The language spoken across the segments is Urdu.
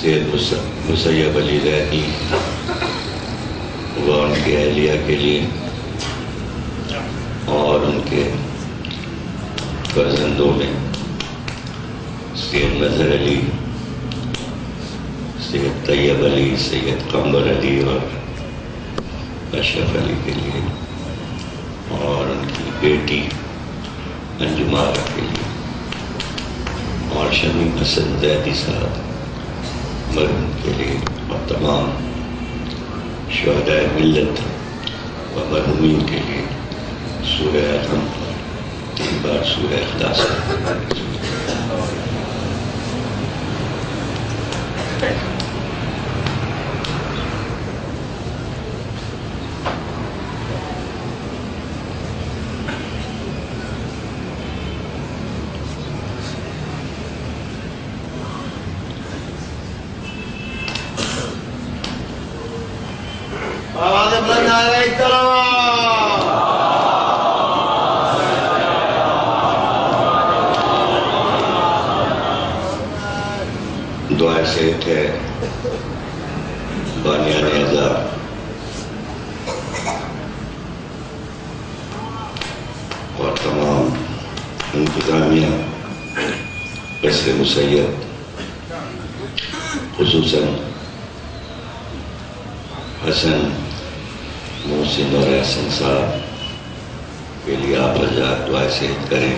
سید مسیب علی زیدی و ان کے اہلیہ کے لیے اور ان کے فرزندوں میں سید نظر علی، سید طیب علی، سید قمر علی اور اشرف علی کے لیے، اور ان کی بیٹی انجم آرا کے لیے، اور شمیم حسن زیدی صاحب مرحوم کے لیے، اور تمام شہداء ملت و مرحومین کے لیے سورہ الحمد اور 3 بار سورہ اخلاص دعائے صحت ہے بانیان اعضاء اور تمام انتظامیہ قصر مسیب، خصوصاً حسن محسن اور احسن صاحب کے لیے آپ حضرات دعائے صحت کریں،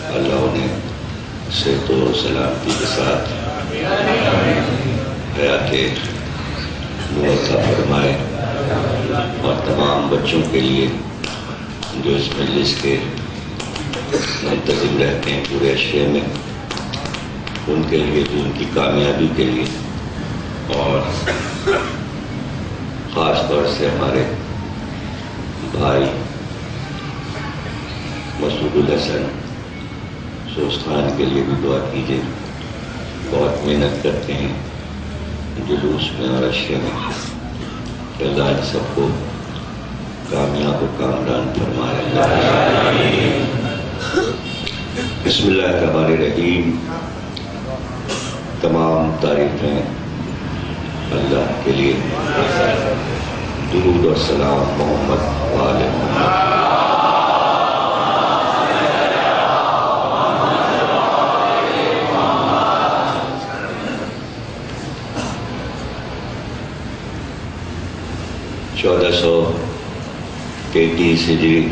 اللہ انہیں صحت و سلامتی کے ساتھ حیات نور عطا فرمائے، اور تمام بچوں کے لیے جو اس مجلس کے منتظم رہتے ہیں پورے اشیاء میں، ان کے لیے جو ان کی کامیابی کے لیے، اور خاص طور سے ہمارے بھائی مسعود الحسن سوستان کے لیے بھی دعا کیجیے، بہت محنت کرتے ہیں جلوس میں اور اشیاء میں، کہ اللہ ان سب کو کامیاب و کامران فرمائے۔ بسم اللہ الرحمن الرحیم۔ تمام تعریفیں اللہ کے لیے، درود و سلام محمد و آل محمد۔ چودہ سو 33 ہجری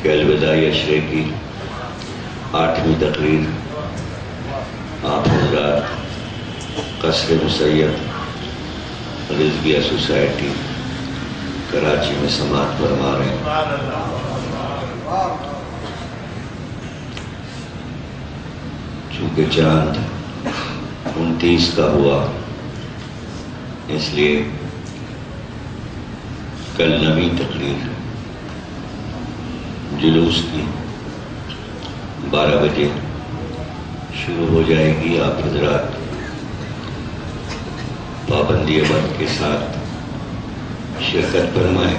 کے الوداعی اشرے کی 8ویں تقریر آپ حضرات قصر مسیب رضویہ سوسائٹی کراچی میں سماعت فرما رہے ہیں۔ چونکہ چاند 29 کا ہوا، اس لیے کل 9ویں تقریر جلوس کی 12 بجے شروع ہو جائے گی۔ آپ حضرات پابندی وقت کے ساتھ شرکت فرمائیں۔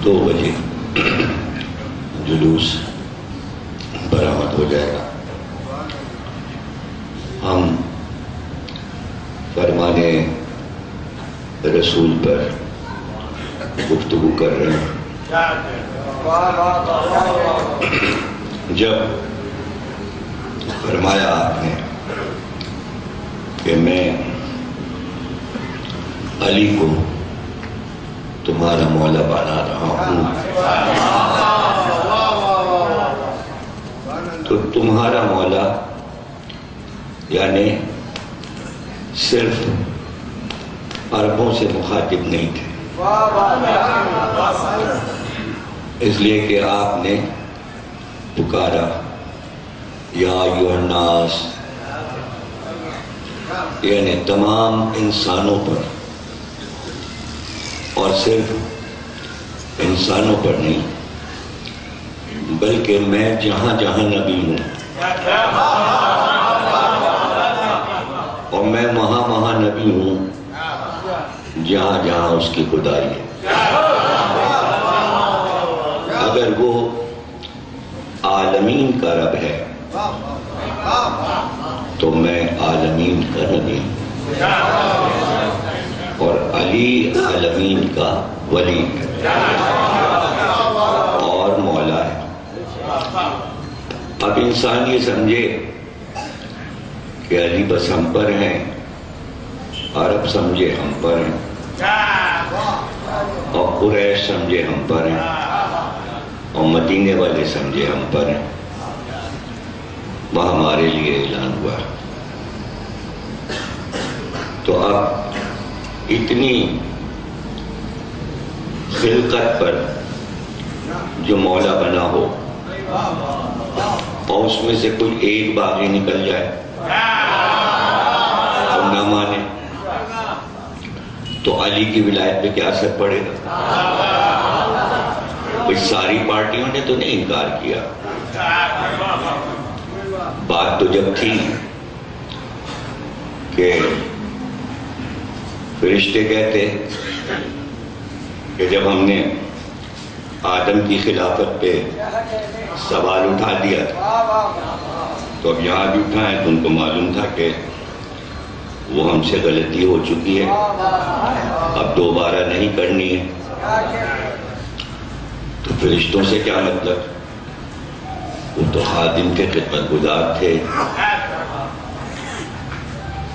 2 بجے جلوس برآمد ہو جائے گا۔ ہم فرمانے رسول پر گفتگو کر رہے ہیں۔ جب فرمایا آپ نے کہ میں علی کو تمہارا مولا بنا رہا ہوں، تو تمہارا مولا یعنی صرف عربوں سے مخاطب نہیں تھے، اس لیے کہ آپ نے پکارا یا ایھا الناس، یعنی تمام انسانوں پر، اور صرف انسانوں پر نہیں بلکہ میں جہاں جہاں نبی ہوں اور میں وہاں وہاں نبی ہوں جہاں جہاں اس کی خدائی ہے۔ اگر وہ عالمین کا رب ہے تو میں عالمین کا نبی ہوں اور علی عالمین کا ولی اور مولا ہے۔ اب انسان یہ سمجھے کہ علی بس ہم پر ہیں، عرب سمجھے ہم پر ہیں، اور قریش سمجھے ہم پر ہیں، اور مدینے والے سمجھے ہم پر ہیں، وہ ہمارے لیے اعلان ہوا ہے۔ تو اب اتنی خلقت پر جو مولا بنا ہو اور اس میں سے کوئی ایک باغی نکل جائے اور نہ مانے تو علی کی ولایت پہ کیا اثر پڑے گا؟ کوئی ساری پارٹیوں نے تو نہیں انکار کیا۔ بات تو جب تھی کہ فرشتے کہتے کہ جب ہم نے آدم کی خلافت پہ سوال اٹھا دیا تھا تو اب یہاں بھی اٹھائیں تو ان کو معلوم تھا کہ وہ ہم سے غلطی ہو چکی ہے، اب دوبارہ نہیں کرنی ہے۔ تو فرشتوں سے کیا مطلب؟ وہ تو خادم کے خدمت گزار تھے،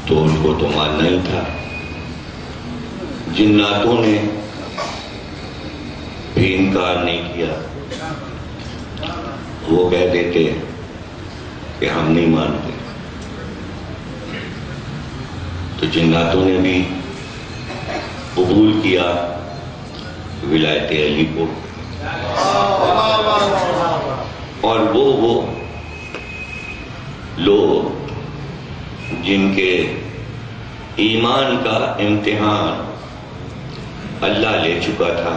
تو ان کو تو ماننا ہی تھا۔ جناتوں نے بھی انکار نہیں کیا، وہ کہہ دیتے کہ ہم نہیں مانتے، تو جناتوں نے بھی قبول کیا ولایت علی کو۔ اور وہ لوگ جن کے ایمان کا امتحان اللہ لے چکا تھا،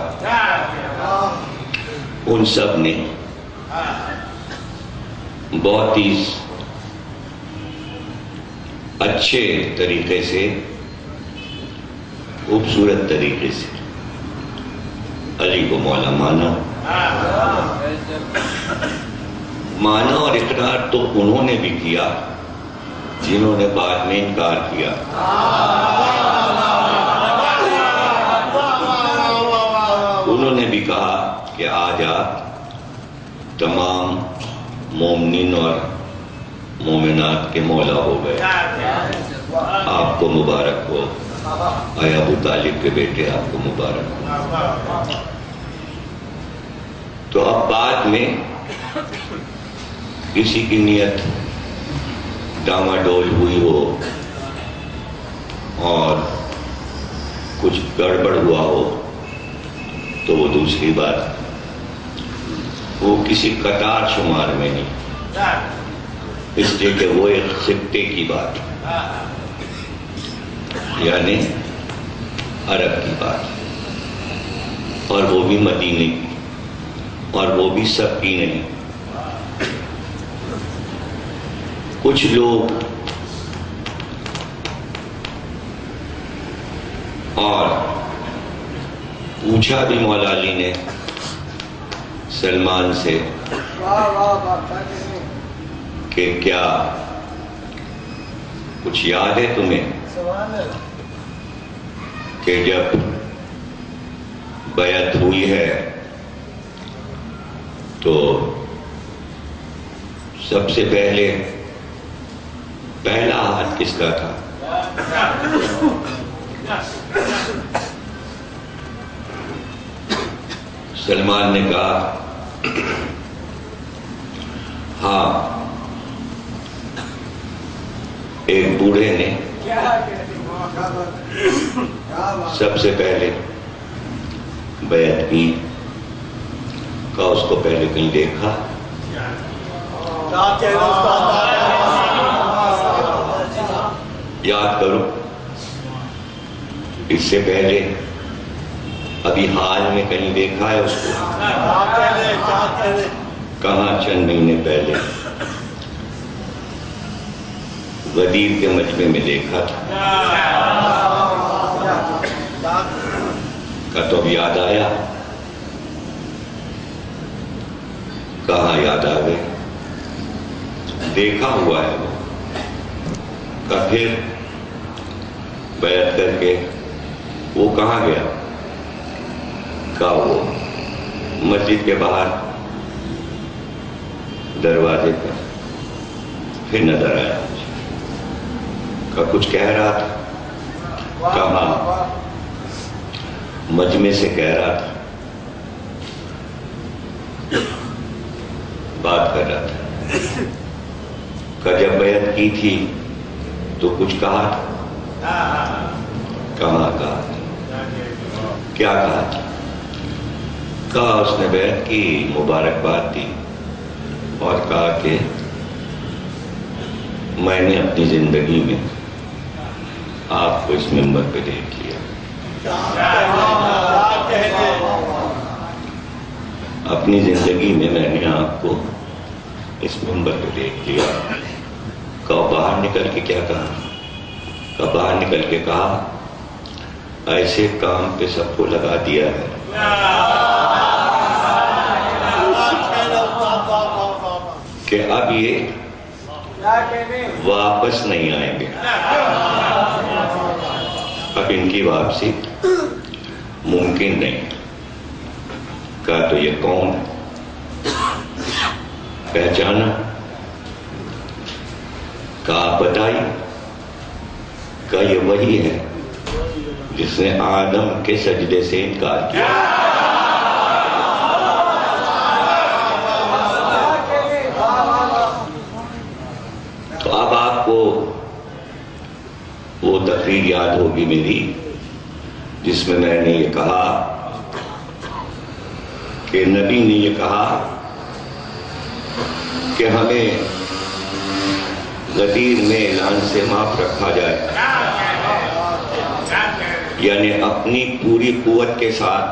ان سب نے بہت ہی اچھے طریقے سے، خوبصورت طریقے سے علی کو مولا مانا اور اقرار تو انہوں نے بھی کیا جنہوں نے بعد میں انکار کیا۔ انہوں نے بھی کہا کہ آج آپ تمام مومنین اور مومنات کے مولا ہو گئے، آپ کو مبارک ہو، اے ابو طالب کے بیٹے آپ کو مبارک ہو۔ تو اب بعد میں کسی کی نیت ڈاواڈول ہوئی ہو اور کچھ گڑبڑ ہوا ہو تو وہ دوسری بات، وہ کسی قطار شمار میں نہیں، اس لیے کہ وہ ایک خطے کی بات، یعنی عرب کی بات، اور وہ بھی مدینے کی، اور وہ بھی سب کی نہیں۔ کچھ لوگ اور پوچھا بھی مولا علی نے سلمان سے کہ کیا کچھ یاد ہے تمہیں کہ جب بیعت ہوئی ہے تو سب سے پہلا ہاتھ کس کا تھا؟ سلمان نے کہا ہاں، ایک بوڑھے نے سب سے پہلے بیعت کی، کہا اس کو پہلے کہیں دیکھا؟ یاد کرو، اس سے پہلے ابھی حال میں کہیں دیکھا ہے اس کو؟ کہاں؟ چند مہینے پہلے غدیر کے مجمع میں دیکھا تھا۔ کہا تو اب یاد آیا؟ کہاں یاد آ گئے؟ دیکھا ہوا ہے وہ، کا پھر بیعت کر کے وہ کہاں گیا؟ کہا وہ مسجد کے باہر دروازے پر پھر نظر آیا، کہا کچھ کہہ رہا تھا؟ کہا مجمع سے کہہ رہا تھا، بات کر رہا تھا۔ کہا جب بیعت کی تھی تو کچھ کہا تھا؟ کہاں کہا تھا؟ کیا کہا تھا؟ کہا اس نے بیعت کی، مبارکباد دی اور کہا کہ میں نے اپنی زندگی میں آپ کو اس منبر پہ دیکھ لیا، اپنی زندگی میں میں نے آپ کو اس منبر پہ دیکھ لیا۔ کہا باہر نکل کے کیا کہا؟ کہا باہر نکل کے کہا ایسے کام پہ سب کو لگا دیا ہے کہ اب یہ واپس نہیں آئیں گے، اب ان کی واپسی ممکن نہیں۔ کہا تو یہ کون؟ پہچانا؟ کہا بتائی؟ کہا یہ وہی ہے جس نے آدم کے سجدے سے انکار کیا۔ تو اب آپ کو وہ تقریر یاد ہوگی میری جس میں میں نے یہ کہا کہ نبی نے یہ کہا کہ ہمیں غدیر میں اعلان سے معاف رکھا جائے، یعنی اپنی پوری قوت کے ساتھ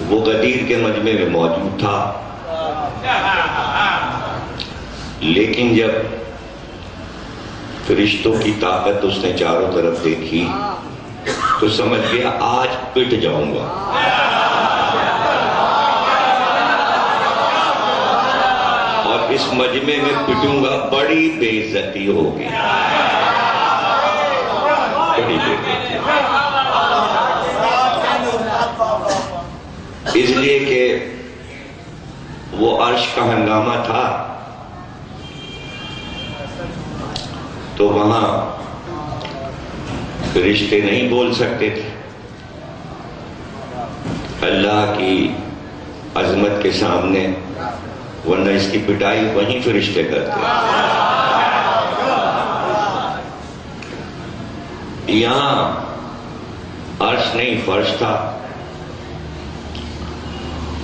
وہ غدیر کے مجمع میں موجود تھا، لیکن جب فرشتوں کی طاقت اس نے چاروں طرف دیکھی تو سمجھ گیا آج پٹ جاؤں گا۔ اور اس مجمع میں پٹوں گا، بڑی بے عزتی ہوگی، بڑی بے عزتی۔ اس لیے کہ وہ عرش کا ہنگامہ تھا تو وہاں فرشتے نہیں بول سکتے تھے، اللہ کی عظمت کے سامنے، ورنہ اس کی پٹائی وہیں فرشتے کرتے۔ یہاں عرش نہیں فرش تھا،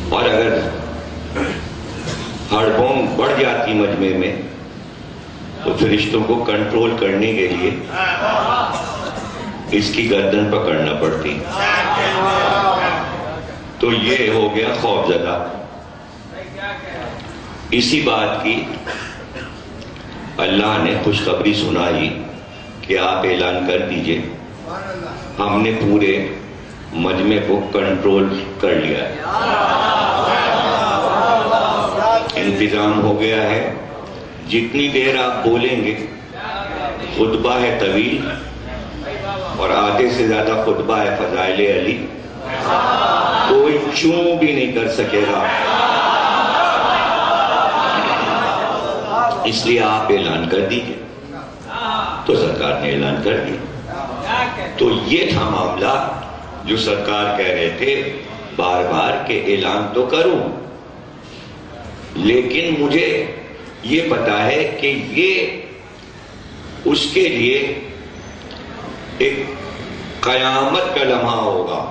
اور اگر ہڑبونگ بڑھ جاتی مجمع میں تو فرشتوں کو کنٹرول کرنے کے لیے اس کی گردن پکڑنا پڑتی، تو یہ ہو گیا خوف زدہ۔ اسی بات کی اللہ نے خوشخبری سنائی کہ آپ اعلان کر دیجئے ہم نے پورے مجمع کو کنٹرول کر لیا ہے، انتظام ہو گیا ہے، جتنی دیر آپ بولیں گے، خطبہ ہے طویل اور آدھے سے زیادہ خطبہ ہے فضائل علی، کوئی چوں بھی نہیں کر سکے گا، اس لیے آپ اعلان کر دیجئے۔ تو سرکار نے اعلان کر دیا۔ تو یہ تھا معاملہ جو سرکار کہہ رہے تھے بار بار کہ اعلان تو کروں، لیکن مجھے یہ پتا ہے کہ یہ اس کے لیے ایک قیامت کا لمحہ ہوگا۔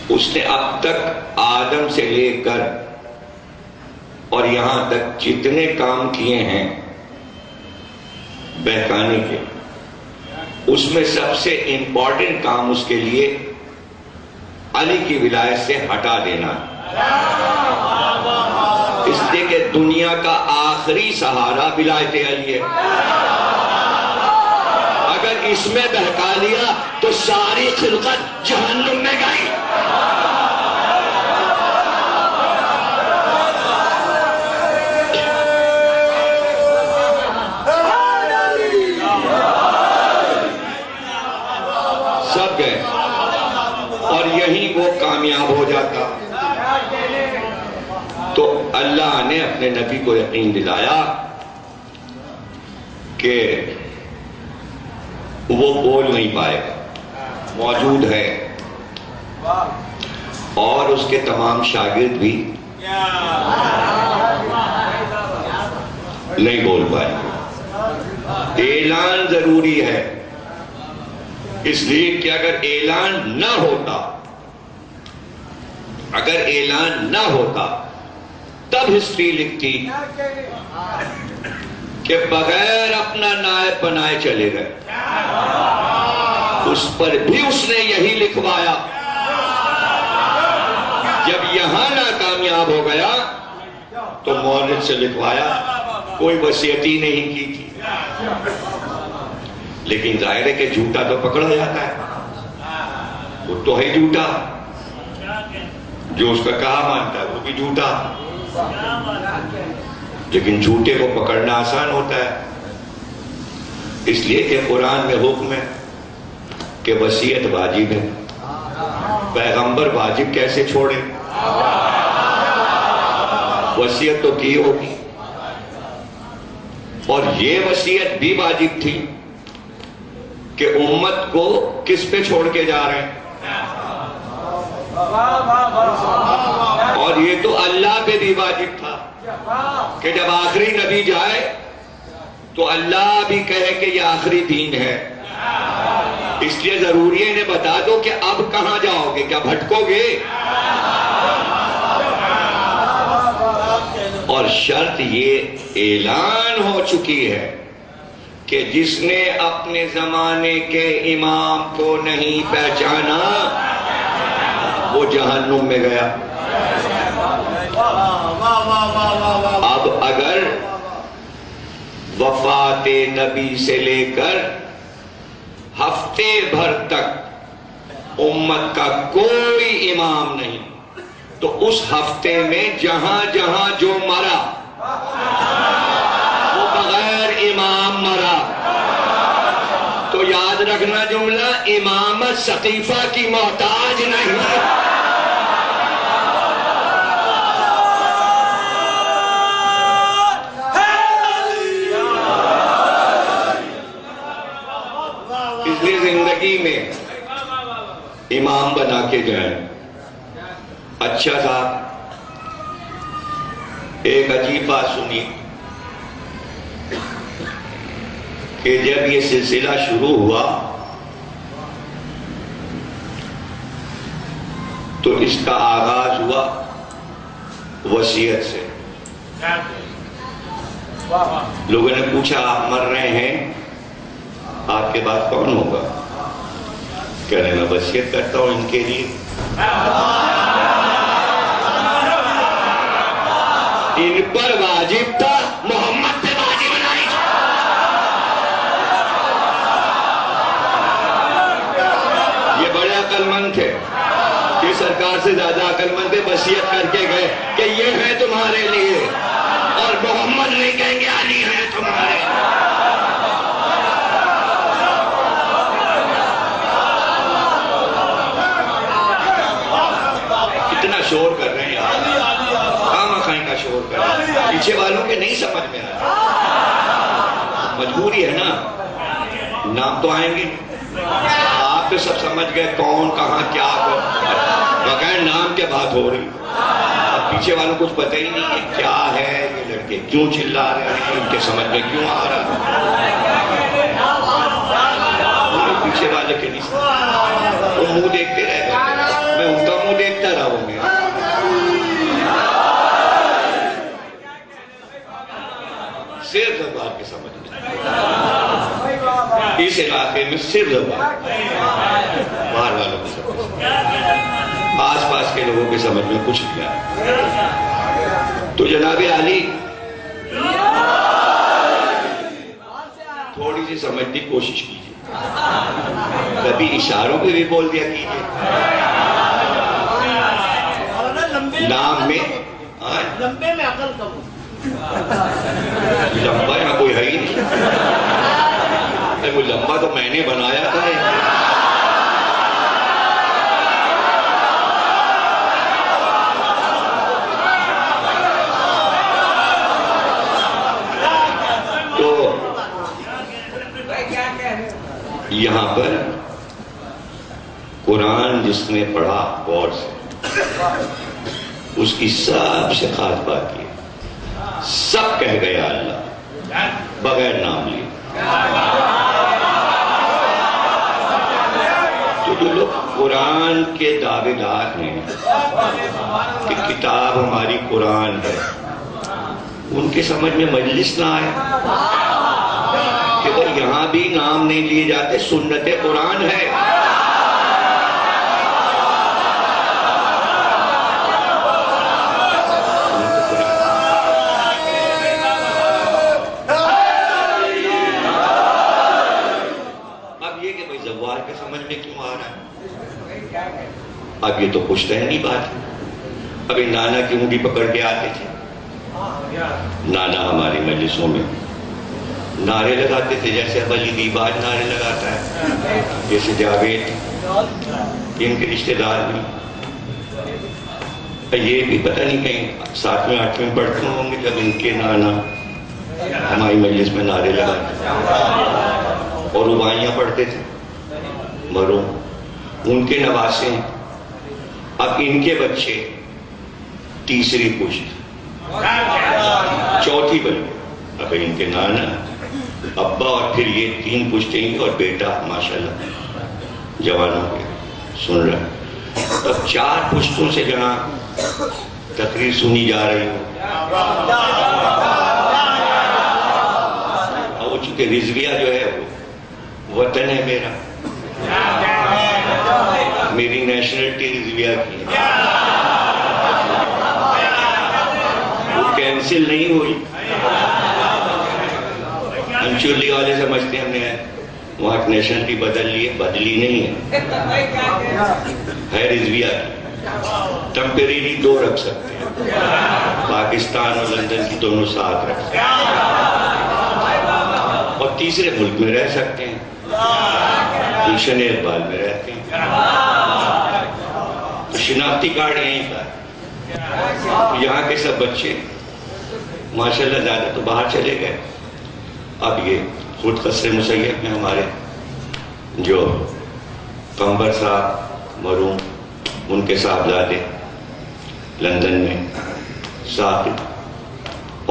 اس نے اب تک آدم سے لے کر اور یہاں تک جتنے کام کیے ہیں بہکانے کے، اس میں سب سے امپورٹنٹ کام اس کے لیے علی کی ولایت سے ہٹا دینا، اس لیے کہ دنیا کا آخری سہارا ولایت علی ہے۔ اگر اس میں بہکا لیا تو ساری خلقت جہنم میں گئی۔ کامیاب ہو جاتا. تو اللہ نے اپنے نبی کو یقین دلایا کہ وہ بول نہیں پائے گا، موجود ہے، اور اس کے تمام شاگرد بھی نہیں بول پائے. اعلان ضروری ہے، اس لیے کہ اگر اعلان نہ ہوتا، اگر اعلان نہ ہوتا تب ہسٹری لکھتی کہ بغیر اپنا نائب بنائے چلے گئے. اس پر بھی اس نے یہی لکھوایا. جب یہاں ناکامیاب ہو گیا تو مورد سے لکھوایا، کوئی وصیت ہی نہیں کی تھی. لیکن ظاہر ہے کہ جھوٹا تو پکڑا جاتا ہے، وہ تو ہے جھوٹا، جو اس کا کہا مانتا ہے وہ بھی جھوٹا. لیکن جھوٹے کو پکڑنا آسان ہوتا ہے، اس لیے کہ قرآن میں حکم ہے کہ وصیت واجب ہے. پیغمبر واجب کیسے چھوڑے؟ وصیت تو کی ہوگی. اور یہ وصیت بھی واجب تھی کہ امت کو کس پہ چھوڑ کے جا رہے ہیں. اور یہ تو اللہ پہ بھی واجب تھا کہ جب آخری نبی جائے تو اللہ بھی کہے کہ یہ آخری دین ہے. اس لیے ضروری ہے انہیں بتا دو کہ اب کہاں جاؤ گے، کیا بھٹکو گے؟ اور شرط یہ اعلان ہو چکی ہے کہ جس نے اپنے زمانے کے امام کو نہیں پہچانا وہ جہنم میں گیا. اب اگر وفات نبی سے لے کر ہفتے بھر تک امت کا کوئی امام نہیں، تو اس ہفتے میں جہاں جہاں جو مرا وہ بغیر امام مرا. تو یاد رکھنا جملہ، امامت سقیفہ کی محتاج نہیں. اس لیے زندگی میں امام بنا کے جائیں. اچھا تھا، ایک عجیب بات سنی کہ جب یہ سلسلہ شروع ہوا تو اس کا آغاز ہوا وصیت سے. لوگوں نے پوچھا آپ مر رہے ہیں، آپ کے بعد کون ہوگا؟ کہہ رہے میں وصیت کرتا ہوں ان کے لیے. ان پر واجب تھا، محمد پہ واجب نہیں. یہ بڑے عقل مند تھے، یہ سرکار سے زیادہ عقل مند تھے. وصیت کر کے گئے کہ یہ ہے تمہارے لیے، اور محمد نہیں کہیں گے علی ہے تمہارے. کتنا شور کر رہے ہیں یار، خامخواہ کا شور کر رہے ہیں. پیچھے والوں کے نہیں سمجھ میں آ رہا، مجبوری ہے نا. نام تو آئیں گے، آپ تو سب سمجھ گئے کون کہاں کیا، بغیر نام کے بات ہو رہی. اب پیچھے والوں کچھ پتہ ہی نہیں ہے کیا ہے، یہ لڑکے کیوں چلا رہے ہیں، ان کے سمجھ میں کیوں آ رہا. پیچھے والے کے نہیں سمجھ، وہ منہ دیکھتے رہ گئے، میں ان کا منہ دیکھتا رہا ہوں. صرف زبان کے سمجھ میں، اس علاقے میں صرف زبان، باہر والوں کو سمجھ میں، آس پاس کے لوگوں کے سمجھ میں کچھ نہیں آیا. تو جناب علی تھوڑی سی سمجھنے کی کوشش کیجیے، کبھی اشاروں پہ بھی بول دیا کیجیے. نام میں لمبے میں عقل کم، لمبا یہاں کوئی ہے ہی نہیں. وہ لمبا تو میں نے بنایا تھا. یہاں پر قرآن جس نے پڑھا غور سے، اس کی سب سے خاص بات یہ سب کہہ گیا اللہ بغیر نام لیے۔ تو جو لوگ قرآن کے دعوے دار ہیں کہ کتاب ہماری قرآن ہے، ان کے سمجھ میں مجلس نہ آئے کہ وہ یہاں بھی نام نہیں لیے جاتے، سنت قرآن ہے۔ اب یہ تو پشتہنی بات ہے۔ ابھی نانا کی انگلی پکڑ کے آتے تھے، نانا ہماری مجلسوں میں نعرے لگاتے تھے جیسے اب علی دیباج نعرے لگاتا ہے، جیسے جاوید، ان کے رشتہ دار بھی۔ یہ بھی پتہ نہیں کہیں 7ویں 8ویں پڑھتے ہوں گے جب ان کے نانا ہماری مجلس میں نعرے لگاتے اور رباعیاں پڑھتے تھے، مرو ان کے نواسے۔ اب ان کے بچے تیسری پشت، چوتھی بن گئے۔ اب ان کے نانا، ابا اور پھر یہ 3 پشتیں اور بیٹا ماشاءاللہ جوان ہو گیا، سن رہا۔ اب 4 پشتوں سے جہاں تقریر سنی جا رہی ہو، اور چونکہ رضویہ جو ہے وہ وطن ہے میرا، میری نیشنلٹی رضویہ کی ہے، وہ کینسل نہیں ہوئی۔ انچولی والے سمجھتے ہیں ہم نے وہاں نیشنلٹی بدلی نہیں ہے رضویہ کی، ٹمپریری 2 رکھ سکتے ہیں، پاکستان اور لندن کی دونوں ساتھ رکھ سکتے ہیں، اور تیسرے ملک میں رہ سکتے ہیں، گلشن اقبال میں رہتے ہیں۔ تو شناختی کارڈ یہیں کا، یہاں کے سب بچے ماشاءاللہ زیادہ تو باہر چلے گئے۔ اب یہ خود قصر مسیب میں ہمارے جو قمبر صاحب مرحوم، ان کے صاحبزادے لندن میں، ثاقب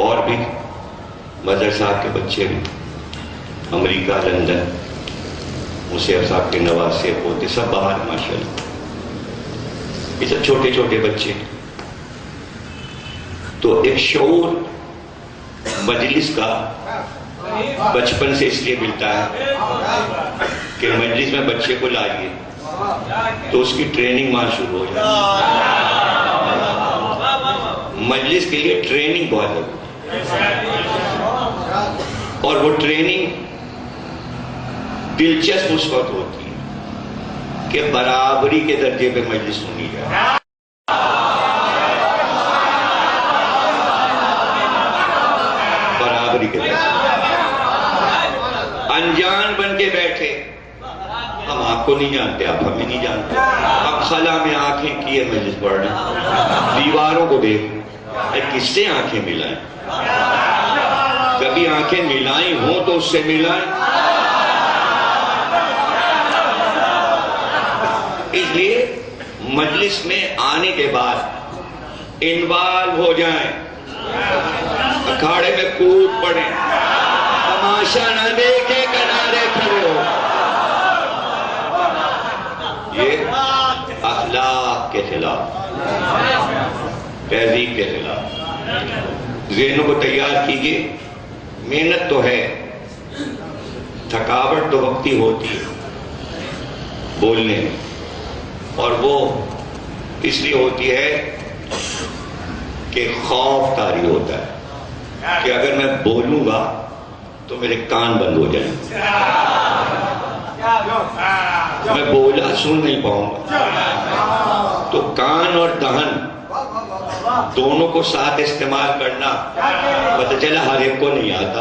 اور بھی مظہر صاحب کے بچے بھی امریکہ، لندن، مصعب صاحب کے نواسے پوتے سب باہر ماشاءاللہ۔ یہ سب چھوٹے چھوٹے بچے۔ تو ایک شعور مجلس کا بچپن سے اس لیے ملتا ہے کہ مجلس میں بچے کو لائیے تو اس کی ٹریننگ وہاں شروع ہو جائے۔ مجلس کے لیے ٹریننگ بہت ضروری ہے، اور وہ ٹریننگ دلچسپ اس وقت ہوتی ہے کہ برابری کے درجے پہ مجلس سنی جائے۔ برابری کے درجے انجان بن کے بیٹھے، ہم آپ کو نہیں جانتے، آپ ہمیں نہیں جانتے، اب خلا میں آنکھیں کیے مجلس پڑھ رہے ہیں، دیواروں کو دیکھ، کس سے آنکھیں ملائیں؟ کبھی آنکھیں ملائی ہوں تو اس سے ملائیں۔ اس لیے مجلس میں آنے کے بعد انوالو ہو جائیں، اکھاڑے میں کود پڑیں، تماشا نہ دیکھے کنارے کھڑے ہو۔ یہ اخلاق کے خلاف، تہذیب کے خلاف۔ ذہنوں کو تیار کیجیے، محنت تو ہے، تھکاوٹ تو وقتی ہوتی ہے بولنے میں، اور وہ اس لیے ہوتی ہے کہ خوف طاری ہوتا ہے کہ اگر میں بولوں گا تو میرے کان بند ہو جائیں، میں بولا سن نہیں پاؤں گا۔ تو کان اور دہن دونوں کو ساتھ استعمال کرنا پتہ چلا ہر ایک کو نہیں آتا۔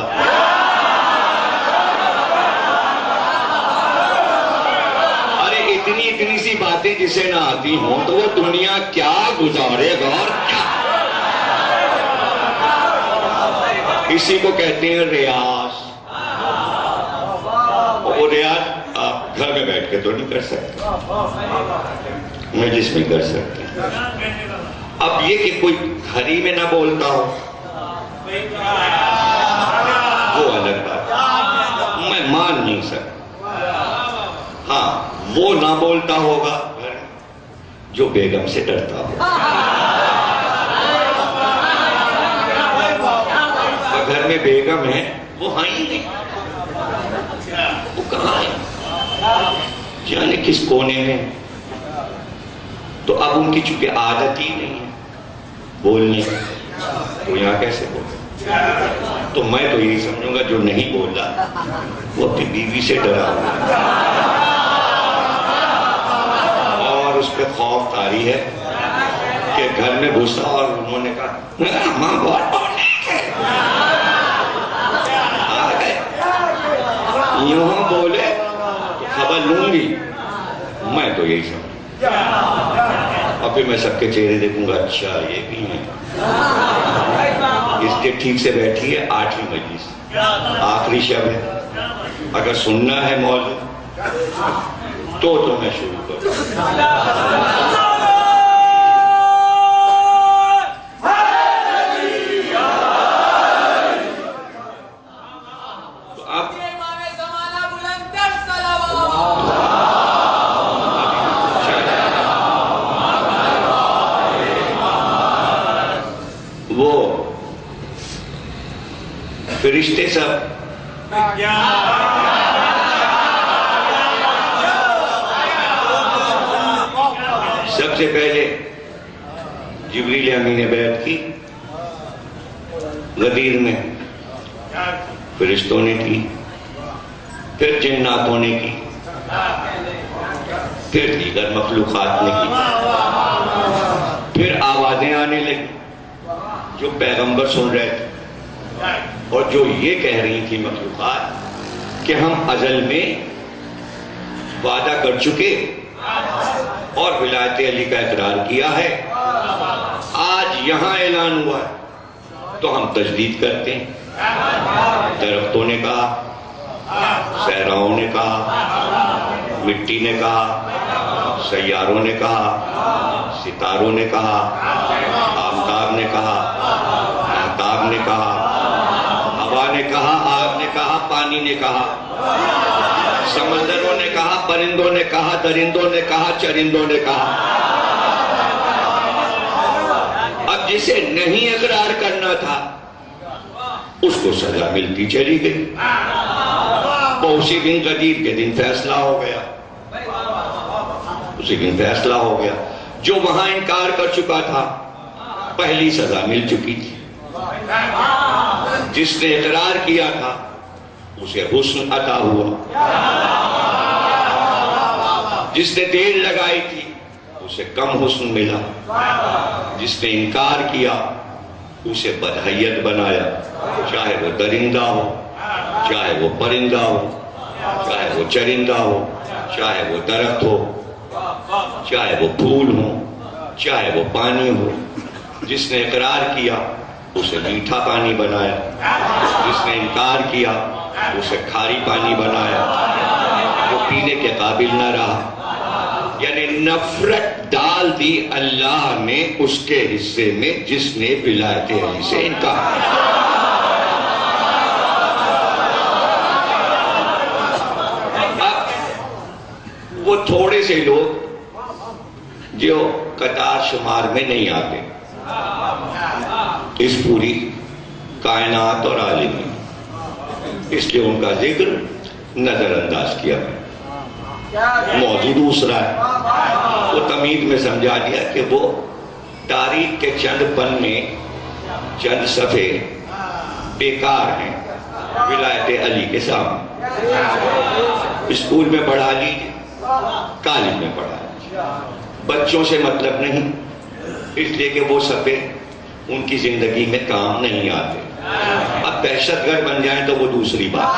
ارے اتنی سی باتیں جسے نہ آتی ہوں تو وہ دنیا کیا گزارے گا، اور کیا اسی کو کہتے ہیں ریاض۔ وہ ریاض گھر میں بیٹھ کے تو نہیں کر سکتے، مجلس میں کر سکتے۔ اب یہ کہ کوئی گھر ہی میں نہ بولتا ہو وہ الگ بات، میں مان نہیں سکتا۔ ہاں وہ نہ بولتا ہوگا گھر میں جو بیگم سے ڈرتا ہو، گھر میں بیگم ہے وہ ہاں ہی نہیں، وہ کہاں ہے جانے کس کونے میں۔ تو اب ان کی چونکہ عادت ہی نہیں ہے بولنے، تو یہاں کیسے بولے؟ تو میں تو یہی سمجھوں گا جو نہیں بول رہا وہ اپنی بیوی سے ڈرا ہوا اور اس پہ خوف طاری ہے کہ گھر میں گھسا اور انہوں نے کہا ماں بہت آ گئے، یہاں بولے تو خبر لوں گی، میں تو یہی سمجھوں۔ اور پھر میں سب کے چہرے دیکھوں گا، اچھا یہ بھی ہے، اس کے ٹھیک سے بیٹھی ہے 8ویں مجلس، آخری شب ہے، اگر سننا ہے موضوع تو میں شروع کروں۔ وہ فرشتے سب سب سے پہلے جبریل امین نے بیعت کی غدیر میں، فرشتوں نے کی، پھر جناتوں نے کی، پھر دیگر مخلوقات نے کی، پھر آوازیں آنے لگی جو پیغمبر سن رہے تھے اور جو یہ کہہ رہی تھی مخلوقات کہ ہم ازل میں وعدہ کر چکے اور ولایت علی کا اقرار کیا ہے، آج یہاں اعلان ہوا ہے تو ہم تجدید کرتے ہیں۔ درختوں نے کہا، صحراؤں نے کہا، مٹی نے کہا، سیاروں نے کہا، ستاروں نے کہا، آفتاب نے کہا، مہتاب نے کہا، ہوا نے کہا، آگ نے کہا، پانی نے کہا، سمندروں نے کہا، پرندوں نے کہا، درندوں نے کہا، چرندوں نے کہا۔ اب جسے نہیں اقرار کرنا تھا اس کو سزا ملتی چلی گئی، وہ اسی دن غدیر کے دن فیصلہ ہو گیا، اسی دن فیصلہ ہو گیا۔ جو وہاں انکار کر چکا تھا پہلی سزا مل چکی تھی، جس نے اقرار کیا تھا اسے حسن عطا ہوا، جس نے دیر لگائی تھی اسے کم حسن ملا، جس نے انکار کیا اسے بدحیت بنایا، چاہے وہ درندہ ہو، چاہے وہ پرندہ ہو، چاہے وہ چرندہ ہو، چاہے وہ درخت ہو، چاہے وہ پھول ہو، چاہے وہ پانی ہو۔ جس نے اقرار کیا اسے میٹھا پانی بنایا، جس نے انکار کیا اسے کھاری پانی بنایا، وہ پینے کے قابل نہ رہا، یعنی نفرت ڈال دی اللہ نے اس کے حصے میں جس نے ولایت علی سے انکار کیا۔ اب وہ تھوڑے سے لوگ جو قطار شمار میں نہیں آتے اس پوری کائنات اور عالم میں، اس لیے ان کا ذکر نظر انداز کیا ہے۔ موضوع دوسرا ہے، وہ تمہید میں سمجھا دیا کہ وہ تاریخ کے چند پنے، چند صفحے بیکار ہیں ولایت علی کے سامنے۔ اسکول میں پڑھا لیجیے، کالج میں پڑھا لیجیے، بچوں سے مطلب نہیں، اس لیے کہ وہ صفحے ان کی زندگی میں کام نہیں آتے۔ اب دہشت گرد بن جائیں تو وہ دوسری بات،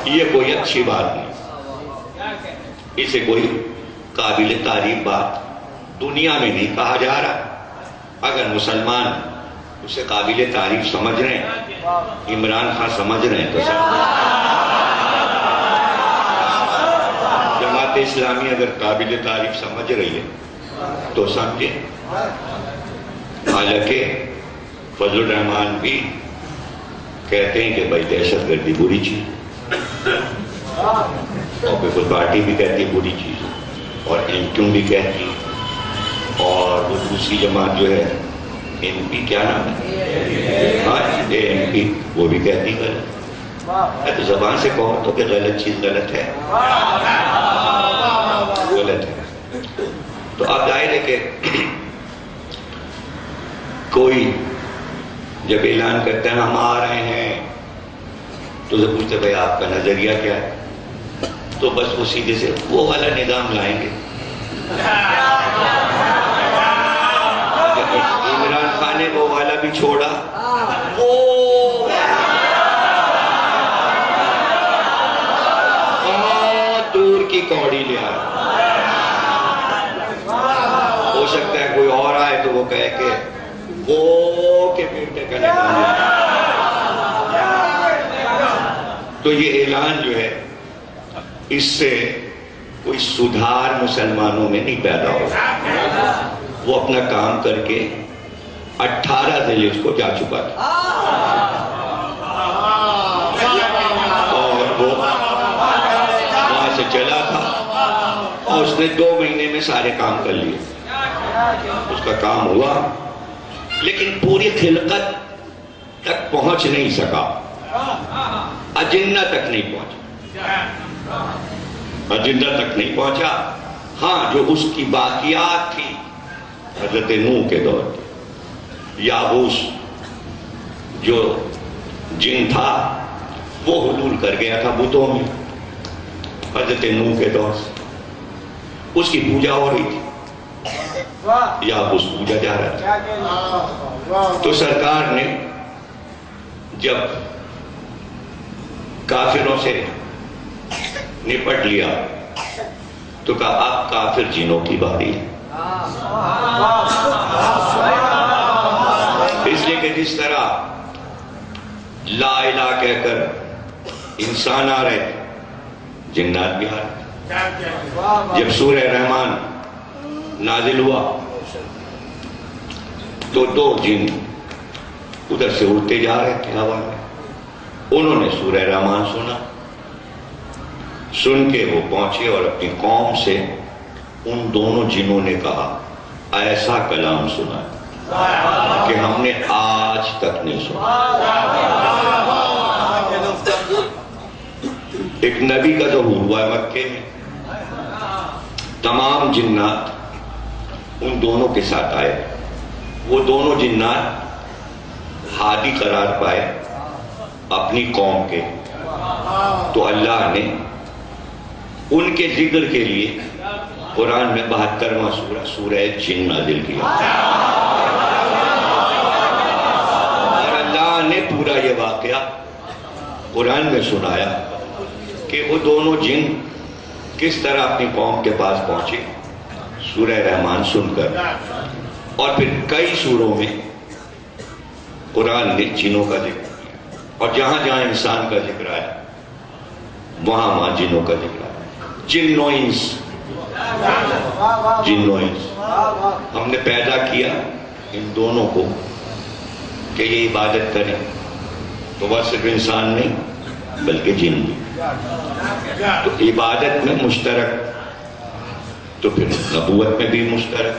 یہ کوئی اچھی بات نہیں، اسے کوئی قابل تعریف بات دنیا میں نہیں کہا جا رہا۔ اگر مسلمان اسے قابل تعریف سمجھ رہے ہیں، عمران خان سمجھ رہے ہیں تو سمجھ جماعت اسلامی اگر قابل تعریف سمجھ رہی ہے تو سمجھے. حالانکہ فضل الرحمان بھی کہتے ہیں کہ بھائی دہشت گردی بری چیز، اور پیپلز پارٹی بھی کہتی ہے بری چیز، اور MQ بھی کہتی، اور وہ دوسری جماعت جو ہے MP کیا نام ہے، ANP، وہ بھی کہتی غلط. تو زبان سے کہو تو کہ غلط چیز غلط ہے، غلط ہے. تو اب ظاہر ہے کہ کوئی جب اعلان کرتے ہیں ہم آ رہے ہیں تو جب پوچھتے بھائی آپ کا نظریہ کیا ہے، تو بس وہ سیدھے سے وہ والا نظام لائیں گے. عمران خان نے وہ والا بھی چھوڑا، وہ بہت دور کی کوڑی لے آیا. ہو سکتا ہے کوئی اور آئے تو وہ کہے کہ وہ کے بیٹے کا نظام ہے. تو یہ اعلان جو ہے اس سے کوئی سدھار مسلمانوں میں نہیں پیدا ہو. وہ اپنا کام کر کے 18 ضلع اس کو جا چکا تھا، اور وہ وہاں سے چلا تھا اور اس نے 2 مہینے میں سارے کام کر لیے. اس کا کام ہوا لیکن پوری خلقت تک پہنچ نہیں سکا، اجنہ تک نہیں پہنچا، اجنہ تک نہیں پہنچا. ہاں جو اس کی باقیات تھی حضرت نوح کے دور کی، یابوس جو جن تھا وہ حلول کر گیا تھا بتوں میں حضرت نوح کے دور سے، اس کی پوجا ہو رہی تھی، یابوس پوجا جا رہا تھا. تو سرکار نے جب کافروں سے نپٹ لیا تو کہا اب کافر جنوں کی باری ہے. اس لیے کہ جس طرح لا الہ کہہ کر انسان آ رہے جنات بھی آ رہے. جب سورہ رحمان نازل ہوا تو 2 جن ادھر سے اڑتے جا رہے تھے ہوا میں، انہوں نے سورہ رحمان سنا، سن کے وہ پہنچے اور اپنی قوم سے ان دونوں جنوں نے کہا ایسا کلام سنا کہ ہم نے آج تک نہیں سنا. ایک نبی کا ظہور ہوا ہے مکے میں، تمام جنات ان دونوں کے ساتھ آئے. وہ دونوں جنات ہادی قرار پائے اپنی قوم کے، تو اللہ نے ان کے ذکر کے لیے قرآن میں 72واں سورہ سورہ جن نازل کیا، اور اللہ نے پورا یہ واقعہ قرآن میں سنایا کہ وہ دونوں جن کس طرح اپنی قوم کے پاس پہنچے سورہ رحمان سن کر. اور پھر کئی سوروں میں قرآن نے جنوں کا ذکر کیا، اور جہاں جہاں انسان کا ذکر آیا وہاں وہاں جنوں کا ذکر آیا. جنوئنس، جنوئنس ہم نے پیدا کیا ان دونوں کو کہ یہ عبادت کریں، تو وہ صرف انسان نہیں بلکہ جن بھی. تو عبادت میں مشترک، تو پھر نبوت میں بھی مشترک،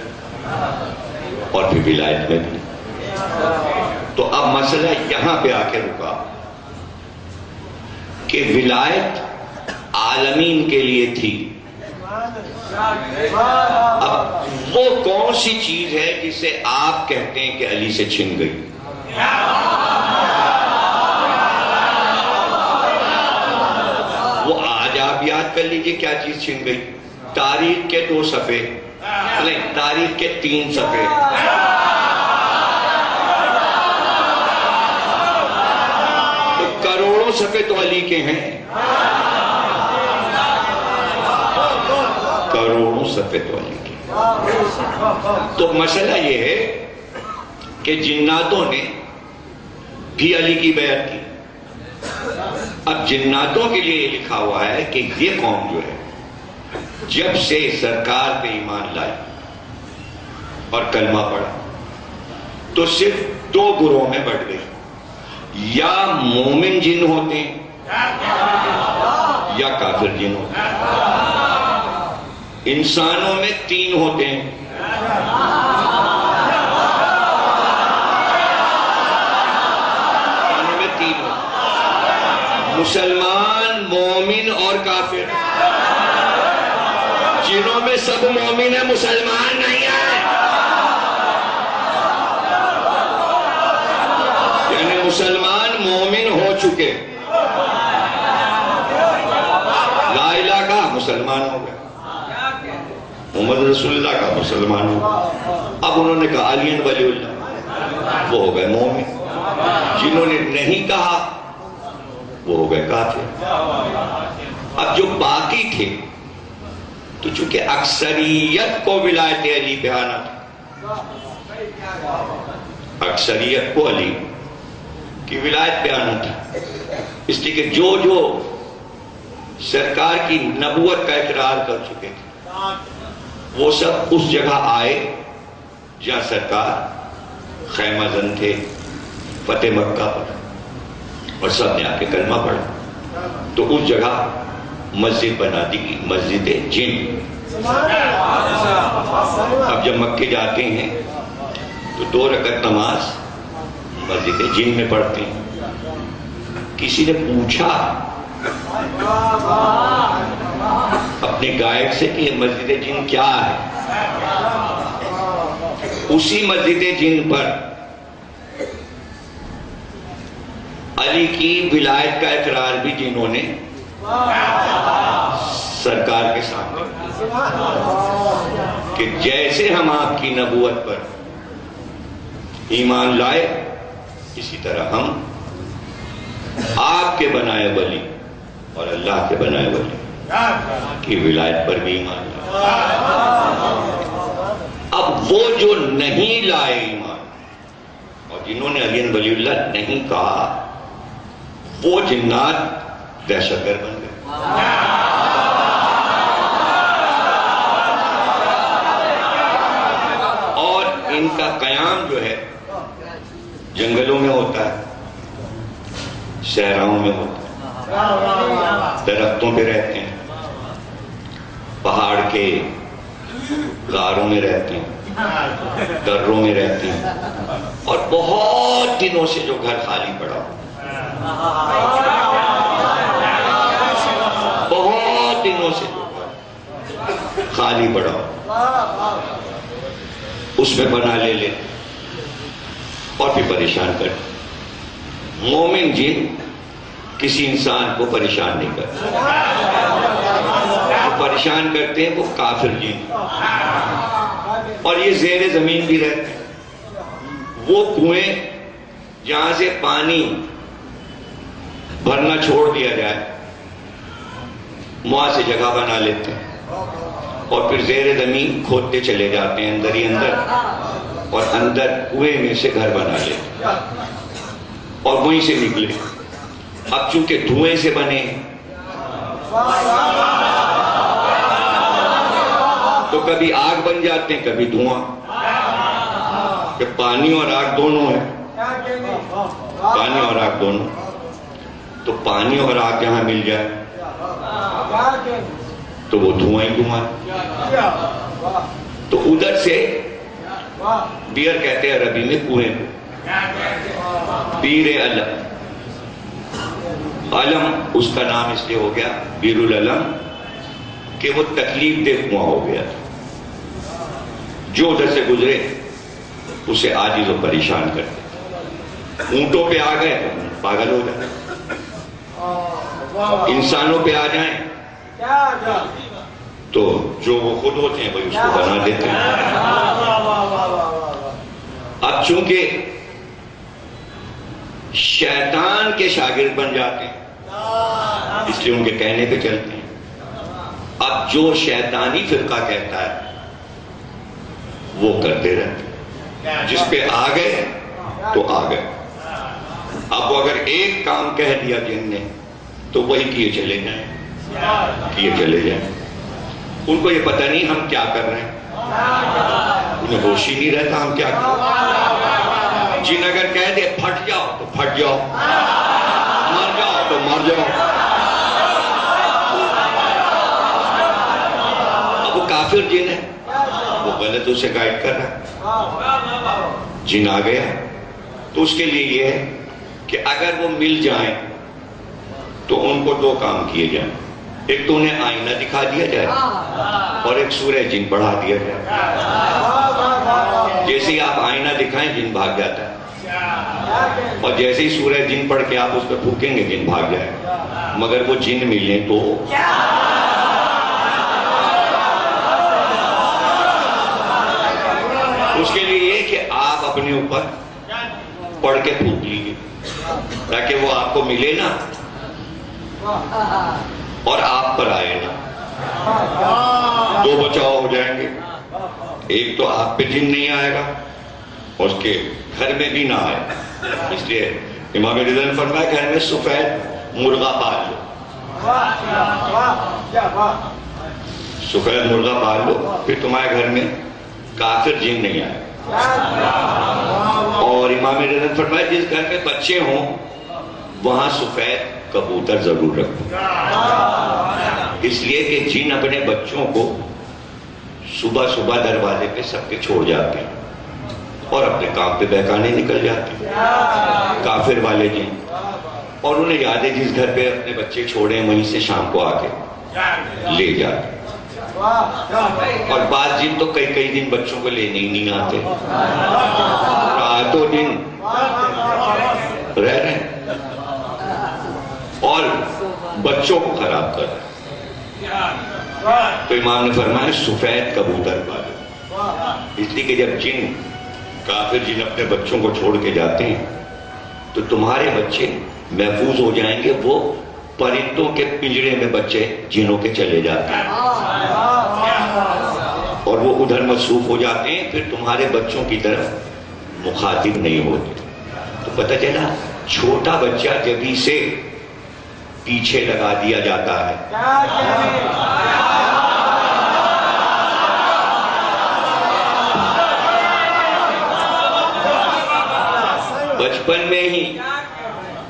اور پھر ولایت میں بھی. تو اب مسئلہ یہاں پہ آ کے رکا کہ ولایت عالمین کے لیے تھی. اب وہ کون سی چیز ہے جسے آپ کہتے ہیں کہ علی سے چھن گئی؟ وہ آج آپ یاد کر لیجئے کیا چیز چھن گئی. تاریخ کے 2 صفحے نہیں، تاریخ کے 3 صفحے. تو کروڑوں صفحے تو علی کے ہیں، کروڑوں صفحے تو علی کے. تو مسئلہ یہ ہے کہ جناتوں نے بھی علی کی بیعت کی. اب جناتوں کے لیے یہ لکھا ہوا ہے کہ یہ قوم جو ہے جب سے سرکار پہ ایمان لائے اور کلمہ پڑھا تو صرف دو گروہ میں بٹ گئے، یا مومن جن ہوتے ہیں یا کافر جن ہوتے ہیں۔ انسانوں میں تین ہوتے ہیں، مسلمان، مومن اور کافر۔ جنوں میں سب مومن ہیں، مسلمان نہیں ہیں، یعنی مسلمان مومن ہو چکے، لا الہ کا مسلمان ہو گئے، محمد رسول اللہ کا مسلمان ہو گئے۔ اب انہوں نے کہا علی ولی اللہ، وہ ہو گئے مومن۔ جنہوں نے نہیں کہا وہ ہو گئے کافر۔ اب جو باقی تھے تو چونکہ اکثریت کو ولایت علی پہ آنا تھا، اکثریت کو علی کی ولایت پہ آنا تھا، اس لیے کہ جو جو سرکار کی نبوت کا اقرار کر چکے تھے وہ سب اس جگہ آئے جہاں سرکار خیمہ زن تھے فتح مکہ پر، اور سب نے آ کے کلمہ پڑھا، تو اس جگہ مسجد بنا دی گئی، مسجد جن۔ اب جب مکے جاتے ہیں تو 2 رکعت نماز مسجد جن میں پڑھتے ہیں۔ کسی نے پوچھا اپنے گائیڈ سے کہ مسجد جن کیا ہے؟ اسی مسجد جن پر علی کی ولایت کا اقرار بھی جنہوں نے سرکار کے سامنے کہ جیسے ہم آپ کی نبوت پر ایمان لائے اسی طرح ہم آپ کے بنائے ولی اور اللہ کے بنائے ولی کی ولایت پر بھی ایمان لائے۔ اب وہ جو نہیں لائے ایمان اور جنہوں نے علی ولی اللہ نہیں کہا، وہ جنات دہشت گرد بن گئے۔ اور ان کا قیام جو ہے جنگلوں میں ہوتا ہے، صحراؤں میں ہوتا ہے، درختوں پہ رہتے ہیں، پہاڑ کے غاروں میں رہتے ہیں، دروں میں رہتے ہیں، اور بہت دنوں سے جو گھر خالی پڑا ہو، بہت دنوں سے خالی پڑا ہو، اس میں بنا لے اور پھر پریشان کر۔ مومن جن کسی انسان کو پریشان نہیں کرتے، جو پریشان کرتے ہیں وہ کافر جن، اور یہ زیر زمین بھی رہتے ہیں۔ وہ کنویں جہاں سے پانی بھرنا چھوڑ دیا جائے وہاں سے جگہ بنا لیتے ہیں، اور پھر زیر زمین کھودتے چلے جاتے ہیں اندر ہی اندر، اور اندر کنویں میں سے گھر بنا لیتے ہیں اور وہیں سے نکلے۔ اب چونکہ دھوئیں سے بنے تو کبھی آگ بن جاتے ہیں، کبھی دھواں، کہ پانی اور آگ دونوں ہے، پانی اور آگ دونوں، تو پانی اور آگ جہاں مل جائے تو وہ دھواں ہی دھواں۔ تو ادھر سے بیر کہتے ہیں عربی میں کنویں کو، بیر علم، علم اس کا نام اس لیے ہو گیا بیر العلم کہ وہ تکلیف دہ کنواں ہو گیا، جو ادھر سے گزرے اسے عاجز و پریشان کرتے۔ اونٹوں پہ آ گئے تو پاگل ہو جائے، انسانوں پہ آ جائیں تو جو وہ خود ہوتے ہیں وہی اس کو بنا دیتے ہیں۔ اب چونکہ شیطان کے شاگرد بن جاتے ہیں اس لیے ان کے کہنے پہ چلتے ہیں۔ اب جو شیطانی فرقہ کہتا ہے وہ کرتے رہتے ہیں، جس پہ آ گئے تو آ گئے۔ اب وہ اگر ایک کام کہہ دیا جن نے تو وہی کیے چلے جائیں، کیے چلے جائیں۔ ان کو یہ پتہ نہیں ہم کیا کر رہے ہیں، انہیں ہوش ہی نہیں رہتا ہم کیا کر رہے ہیں۔ جن اگر کہہ دے پھٹ جاؤ تو پھٹ جاؤ، مر جاؤ تو مر جاؤ۔ اب وہ کافر جن ہے، وہ غلط اسے گائیڈ کر رہا ہے۔ جن آ گیا تو اس کے لیے یہ ہے کہ اگر وہ مل جائیں تو ان کو دو کام کیے جائیں، ایک تو انہیں آئینہ دکھا دیا جائے اور ایک سورہ جن پڑھا دیا جائے۔ جیسے ہی آپ آئینہ دکھائیں جن بھاگ جاتا ہے، اور جیسے ہی سورہ جن پڑھ کے آپ اس پہ پھونکیں گے جن بھاگ جائے۔ مگر وہ جن ملیں تو اس کے لیے یہ کہ آپ اپنے اوپر پڑھ کے پھونک لیجیے تاکہ وہ آپ کو ملے نا اور آپ پر آئے نا۔ دو بچاؤ ہو جائیں گے، ایک تو آپ پہ جن نہیں آئے گا اور اس کے گھر میں بھی نہ آئے۔ اس لیے امام رضا نے فرمایا گھر میں سفید مرغا پال لو، سفید مرغا پال لو، پھر تمہارے گھر میں کافر جن نہیں آئے۔ اور امام رضا نے فرمایا جس گھر میں بچے ہوں وہاں سفید کبوتر ضرور رکھو، اس لیے کہ جن اپنے بچوں کو صبح صبح دروازے پہ سب کے چھوڑ جاتے ہیں اور اپنے کام پہ بہکانے نکل جاتے ہیں کافر والے جن، اور انہیں یاد ہے جس گھر پہ اپنے بچے چھوڑے ہیں وہیں سے شام کو آ کے لے جاتے ہیں۔ اور بعض جن تو کئی دن بچوں کو لینے ہی نہیں آتے، راتوں دن رہ رہے ہیں اور بچوں کو خراب کر رہے ہیں۔ تو امام نے فرمایا سفید کبوتر پالو، اس لیے کہ جب جن کافر جن اپنے بچوں کو چھوڑ کے جاتے ہیں تو تمہارے بچے محفوظ ہو جائیں گے، وہ پرندوں کے پنجرے میں بچے جنوں کے چلے جاتے ہیں اور وہ ادھر مصروف ہو جاتے ہیں، پھر تمہارے بچوں کی طرف مخاطب نہیں ہوتے۔ تو پتہ چلا چھوٹا بچہ جبھی سے پیچھے لگا دیا جاتا ہے۔ بچپن میں ہی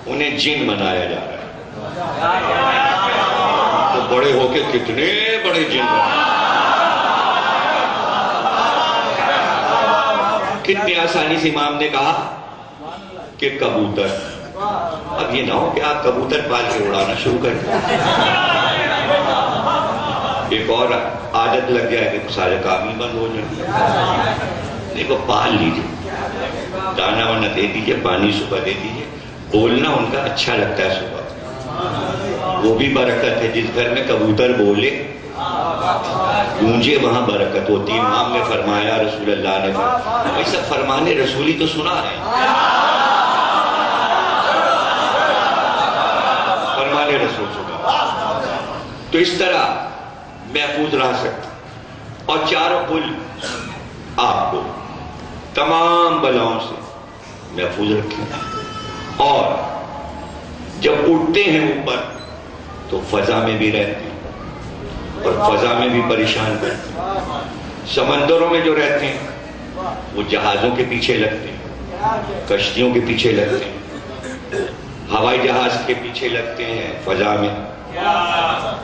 انہیں جن بنایا جا رہا ہے، تو بڑے ہو کے کتنے بڑے جن بنے، کتنی آسانی سے امام نے کہا کہ کبوتر۔ اب یہ نہ ہو کہ آپ کبوتر پال کے اڑانا شروع کر دیں، ایک اور عادت لگ جائے کہ سارے کام ہی بند ہو جائیں۔ دیکھو پال لیجیے، دانا وانا دے دیجیے، پانی صبح دے دیجیے، بولنا ان کا اچھا لگتا ہے صبح، وہ بھی برکت ہے۔ جس گھر میں کبوتر بولے گونجے وہاں برکت ہوتی ہے۔ امام نے فرمایا، رسول اللہ نے فرمایا، ایسا فرمانے رسولی تو سنا ہے، فرمانے رسول سنا، تو اس طرح محفوظ رہ سکتے۔ اور چاروں پل آپ کو تمام بلاؤں سے محفوظ رکھیں، اور جب اٹھتے ہیں اوپر تو فضا میں بھی رہتے ہیں اور فضا میں بھی پریشان کرتے ہیں۔ سمندروں میں جو رہتے ہیں وہ جہازوں کے پیچھے لگتے ہیں، کشتیوں کے پیچھے لگتے ہیں، ہوائی جہاز کے پیچھے لگتے ہیں، فضا میں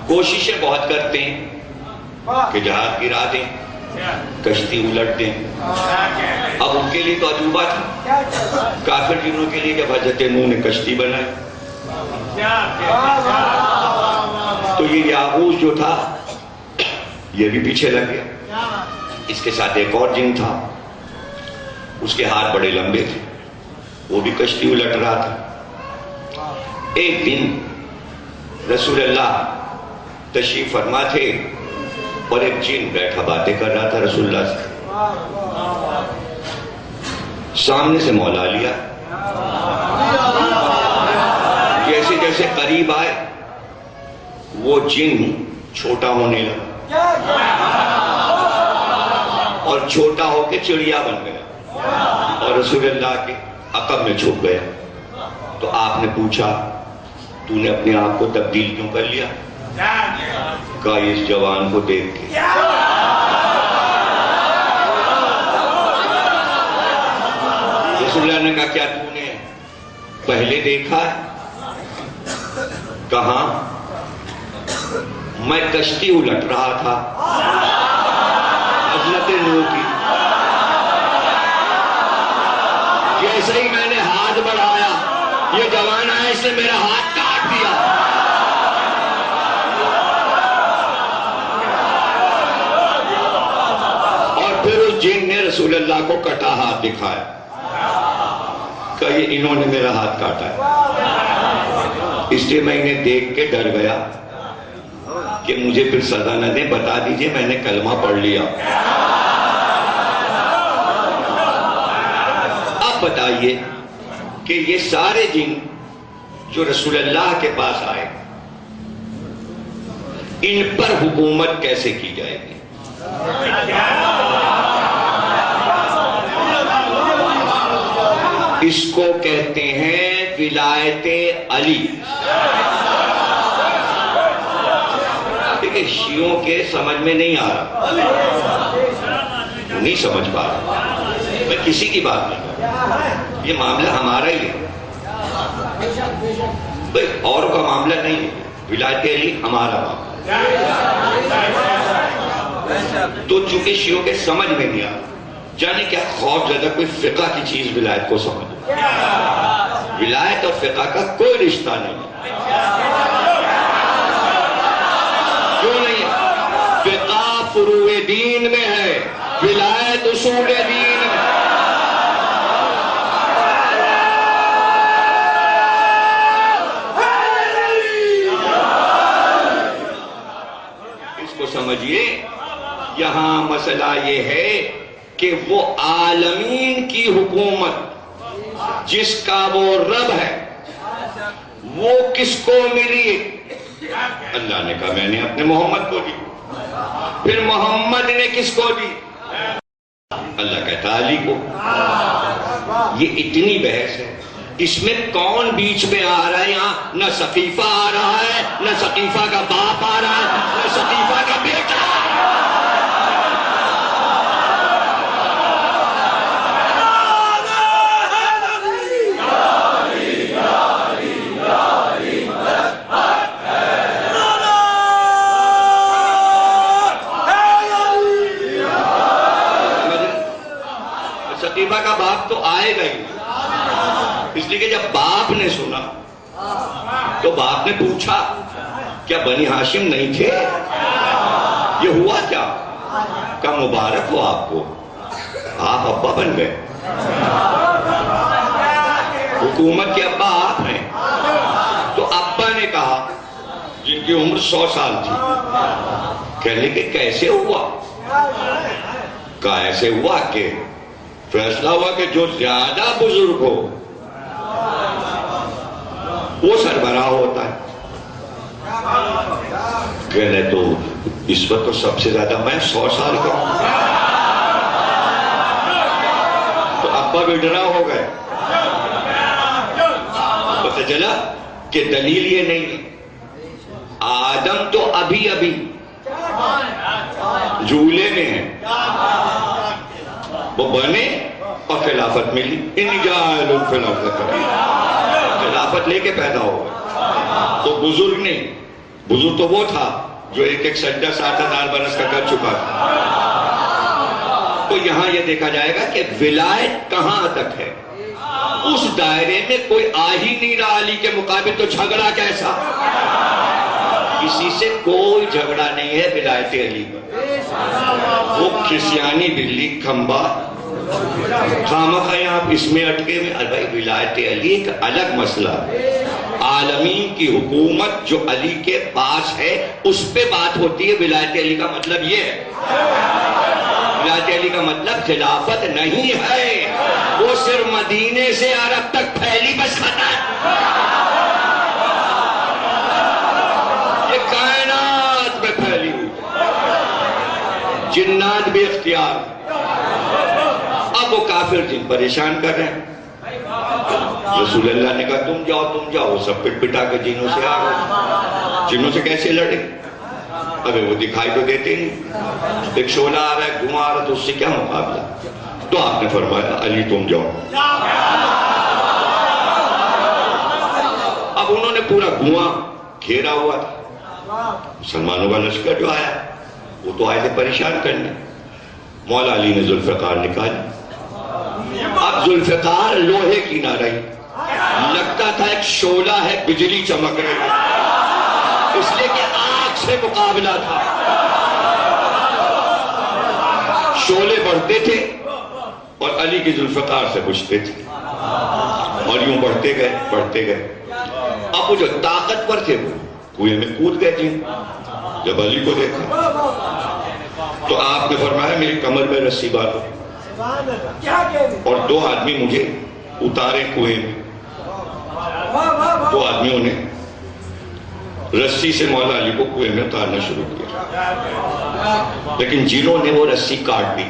کوششیں بہت کرتے ہیں کہ جہاز گرا دیں، کشتی الٹ دیں۔ اب ان کے لیے تو عجوبہ تھا، کافر جنوں کے لیے جب حضرت نوح نے کشتی بنائی تو یہ یاغوث جو تھا یہ بھی پیچھے لگ گیا، اس کے ساتھ ایک اور جن تھا، اس کے ہاتھ بڑے لمبے تھے، وہ بھی کشتی الٹ رہا تھا۔ ایک دن رسول اللہ تشریف فرما تھے اور ایک جن بیٹھا باتیں کر رہا تھا رسول اللہ سے، سامنے سے مولا لیا، جیسے جیسے قریب آئے وہ جن چھوٹا ہونے لگا اور چھوٹا ہو کے چڑیا بن گیا اور رسول اللہ کے عقب میں چھپ گیا۔ تو آپ نے پوچھا تو نے اپنے آپ کو تبدیل کیوں کر لیا؟ کا اس جوان کو دیکھ کے رسول اللہ نے کہا کیا تو نے پہلے دیکھا ہے؟ کہاں؟ میں کشتی الٹ رہا تھا حضرت نوح کی، جیسے ہی میں نے ہاتھ بڑھایا یہ جوان آیا، اس نے میرا ہاتھ کاٹ دیا۔ اور پھر اس جن نے رسول اللہ کو کٹا ہاتھ دکھایا، کہ یہ انہوں نے میرا ہاتھ کاٹا ہے۔ اس لیے میں انہیں دیکھ کے ڈر گیا کہ مجھے پھر سزا نہ دیں، بتا دیجئے میں نے کلمہ پڑھ لیا۔ اب بتائیے کہ یہ سارے جن جو رسول اللہ کے پاس آئے، ان پر حکومت کیسے کی جائے گی؟ اس کو کہتے ہیں ولایت علی۔ دیکھیں شیعوں کے سمجھ میں نہیں آ رہا، نہیں سمجھ پا رہا، میں کسی کی بات نہیں کر رہا، یہ معاملہ ہمارا ہی ہے بھئی، اور کا معاملہ نہیں ہے، ولایت علی ہمارا معاملہ۔ تو چونکہ شیعوں کے سمجھ میں نہیں آ رہا، جانے کیا خوف زدہ کوئی فقہ کی چیز ولایت کو سمجھ، ولایت اور فقہ کا کوئی رشتہ نہیں ہے۔ کیوں نہیں ہے؟ فقہ فروع دین میں ہے، ولایت اصول دین میں۔ اس کو سمجھیے، یہاں مسئلہ یہ ہے کہ وہ عالمین کی حکومت جس کا وہ رب ہے وہ کس کو ملی؟ اللہ نے کہا میں نے اپنے محمد کو دی۔ پھر محمد نے کس کو دی؟ اللہ کہتا علی کو۔ یہ اتنی بحث ہے، اس میں کون بیچ میں آ رہا ہے؟ یہاں نہ ثقیفہ آ رہا ہے، نہ ثقیفہ کا باپ آ رہا ہے، نہ ثقیفہ کا بیٹا۔ ثقیفہ کا باپ تو آئے گا ہی، اس لیے کہ جب باپ نے سنا تو باپ نے پوچھا کیا بنی ہاشم نہیں تھے؟ یہ ہوا کیا؟ کہ مبارک ہو آپ کو، آپ ابا بن گئے، حکومت کے ابا آپ ہیں۔ تو ابا نے کہا جن کی عمر 100 سال تھی، کہنے کہ کیسے ہوا؟ کہا ایسے ہوا کہ فیصلہ ہوا کہ جو زیادہ بزرگ ہو وہ سربراہ ہوتا ہے۔ کہنے تو اس وقت تو سب سے زیادہ میں 100 سال کا ہوں۔ تو ابا بھی ڈرا ہو گئے۔ پتہ چلا کہ دلیل یہ نہیں ہے، آدم تو ابھی جھولے میں ہے، وہ بنے اور خلافت ملی، انی جاعل فی الارض خلیفہ، خلافت لے کے پیدا ہو گئے۔ تو بزرگ نہیں، بزرگ تو وہ تھا جو ایک سجدہ 7000 برس کا کر چکا تھا۔ تو یہاں یہ دیکھا جائے گا کہ ولایت کہاں تک ہے، اس دائرے میں کوئی آ ہی نہیں رہا علی کے مقابل، تو جھگڑا کیسا؟ کسی سے کوئی جھگڑا نہیں ہے ولایت علی پر۔ وہ کھسیانی بلی کھمبا خامخواہ آپ اس میں اٹکے میں، بھائی ولایت علی ایک الگ مسئلہ ہے۔ عالمین کی حکومت جو علی کے پاس ہے اس پہ بات ہوتی ہے۔ ولایت علی کا مطلب یہ ہے، ولایت علی کا مطلب خلافت نہیں ہے، وہ صرف مدینے سے عرب تک پھیلی بس ختم۔ یہ کائنات میں پھیلی ہوئی، جنات بھی اختیار۔ اب وہ کافر جن پریشان کر رہے ہیں، رسول اللہ نے کہا تم جاؤ، سب پٹ پٹا کے جنوں سے آ گئے۔ جنوں سے کیسے لڑے؟ اگر وہ دکھائی تو دیتے نہیں، ایک شعلہ آ رہا ہے، دھواں آ رہا ہے، تو اس سے کیا مقابلہ؟ تو آپ نے فرمایا علی تم جاؤ۔ اب انہوں نے پورا دھواں گھیرا ہوا تھا، مسلمانوں کا لشکر جو آیا وہ تو آئے تھے پریشان کرنے۔ مولا علی نے ذوالفقار نکالی۔ اب ذوالفقار لوہے کی نہ رہی، لگتا تھا ایک شعلہ ہے، بجلی چمک رہی ہے، اس لیے کہ آگ سے مقابلہ تھا۔ شعلے بڑھتے تھے اور علی کی ذوالفقار سے بجھتے تھے، اور یوں بڑھتے گئے۔ اب وہ جو طاقتور تھے وہ کنویں میں کود گئے تھے، جب علی کو دیکھا تو آپ نے فرمایا میری کمر میں رسی باندھو، اور 2 آدمی مجھے اتارے کنویں میں۔ 2 آدمیوں نے رسی سے مولا علی کو کنویں میں اتارنا شروع کیا، لیکن جنہوں نے وہ رسی کاٹ دی،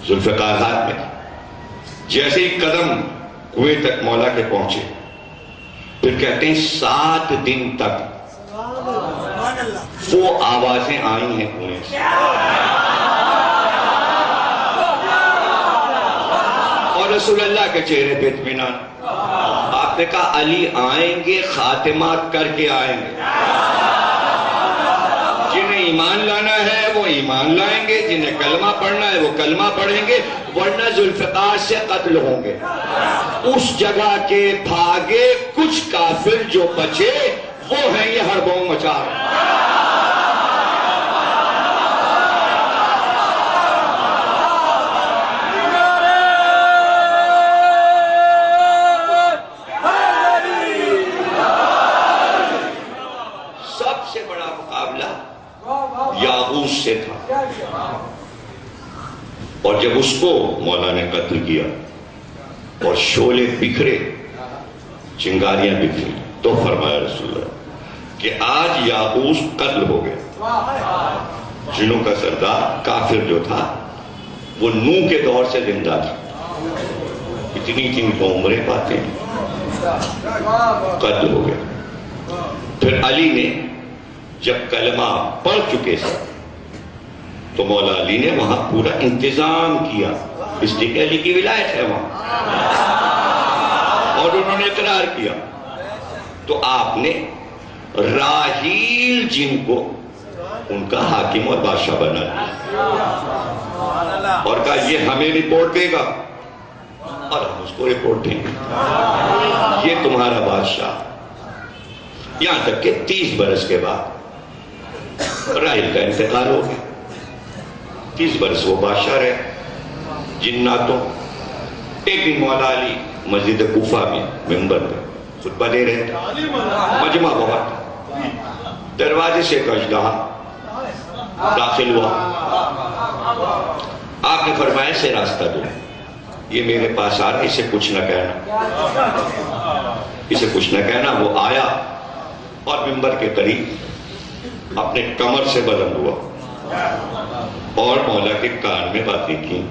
ذوالفقار ہاتھ میں، جیسے ہی قدم کنویں تک مولا کے پہنچے، پھر کہتے ہیں 7 دن تک وہ آوازیں آئی ہیں کنویں سے، اور رسول اللہ کے چہرے پہ اطمینان۔ آپ نے کہا علی آئیں گے، خاتمہ کر کے آئیں گے، جنہیں ایمان لانا ہے وہ ایمان لائیں گے، جنہیں کلمہ پڑھنا ہے وہ کلمہ پڑھیں گے، ورنہ ذوالفقار سے قتل ہوں گے۔ اس جگہ کے بھاگے کچھ کافر جو بچے وہ ہیں یہ ہڑبوں مچا رہے۔ سب سے بڑا مقابلہ یاغوث سے تھا، اور جب اس کو مولا نے قتل کیا اور شعلے بکھرے، چنگاریاں بکھری، تو فرمایا رسول اللہ کہ آج یاغوث قتل ہو گیا۔ جنوں کا سردار کافر جو تھا وہ نوح کے دور سے زندہ تھا، اتنی تو عمریں پاتے ہیں، قتل ہو گیا۔ پھر علی نے جب کلمہ پڑھ چکے تھے تو مولا علی نے وہاں پورا انتظام کیا، اس لیے کہ علی کی ولایت ہے وہاں، اور انہوں نے اقرار کیا۔ تو آپ نے راحیل جن کو ان کا حاکم اور بادشاہ بنا دیا، اور کہا یہ ہمیں رپورٹ دے گا اور ہم اس کو رپورٹ دیں گے، یہ تمہارا بادشاہ۔ یہاں تک کہ 30 برس کے بعد راحیل کا انتقال ہو گیا، 30 برس وہ بادشاہ رہے جناتوں۔ ایک دن مولا علی مسجد کوفہ میں ممبر پہ خطبہ دے رہے تھے، مجمع بہت، دروازے سے ایک اژدہا داخل ہوا۔ آپ نے فرمایا اسے راستہ دو، یہ میرے پاس آ رہا ہے، اسے کچھ نہ کہنا، اسے کچھ نہ کہنا۔ وہ آیا اور ممبر کے قریب اپنے کمر سے بلند ہوا اور مولا کے کان میں باتیں کی،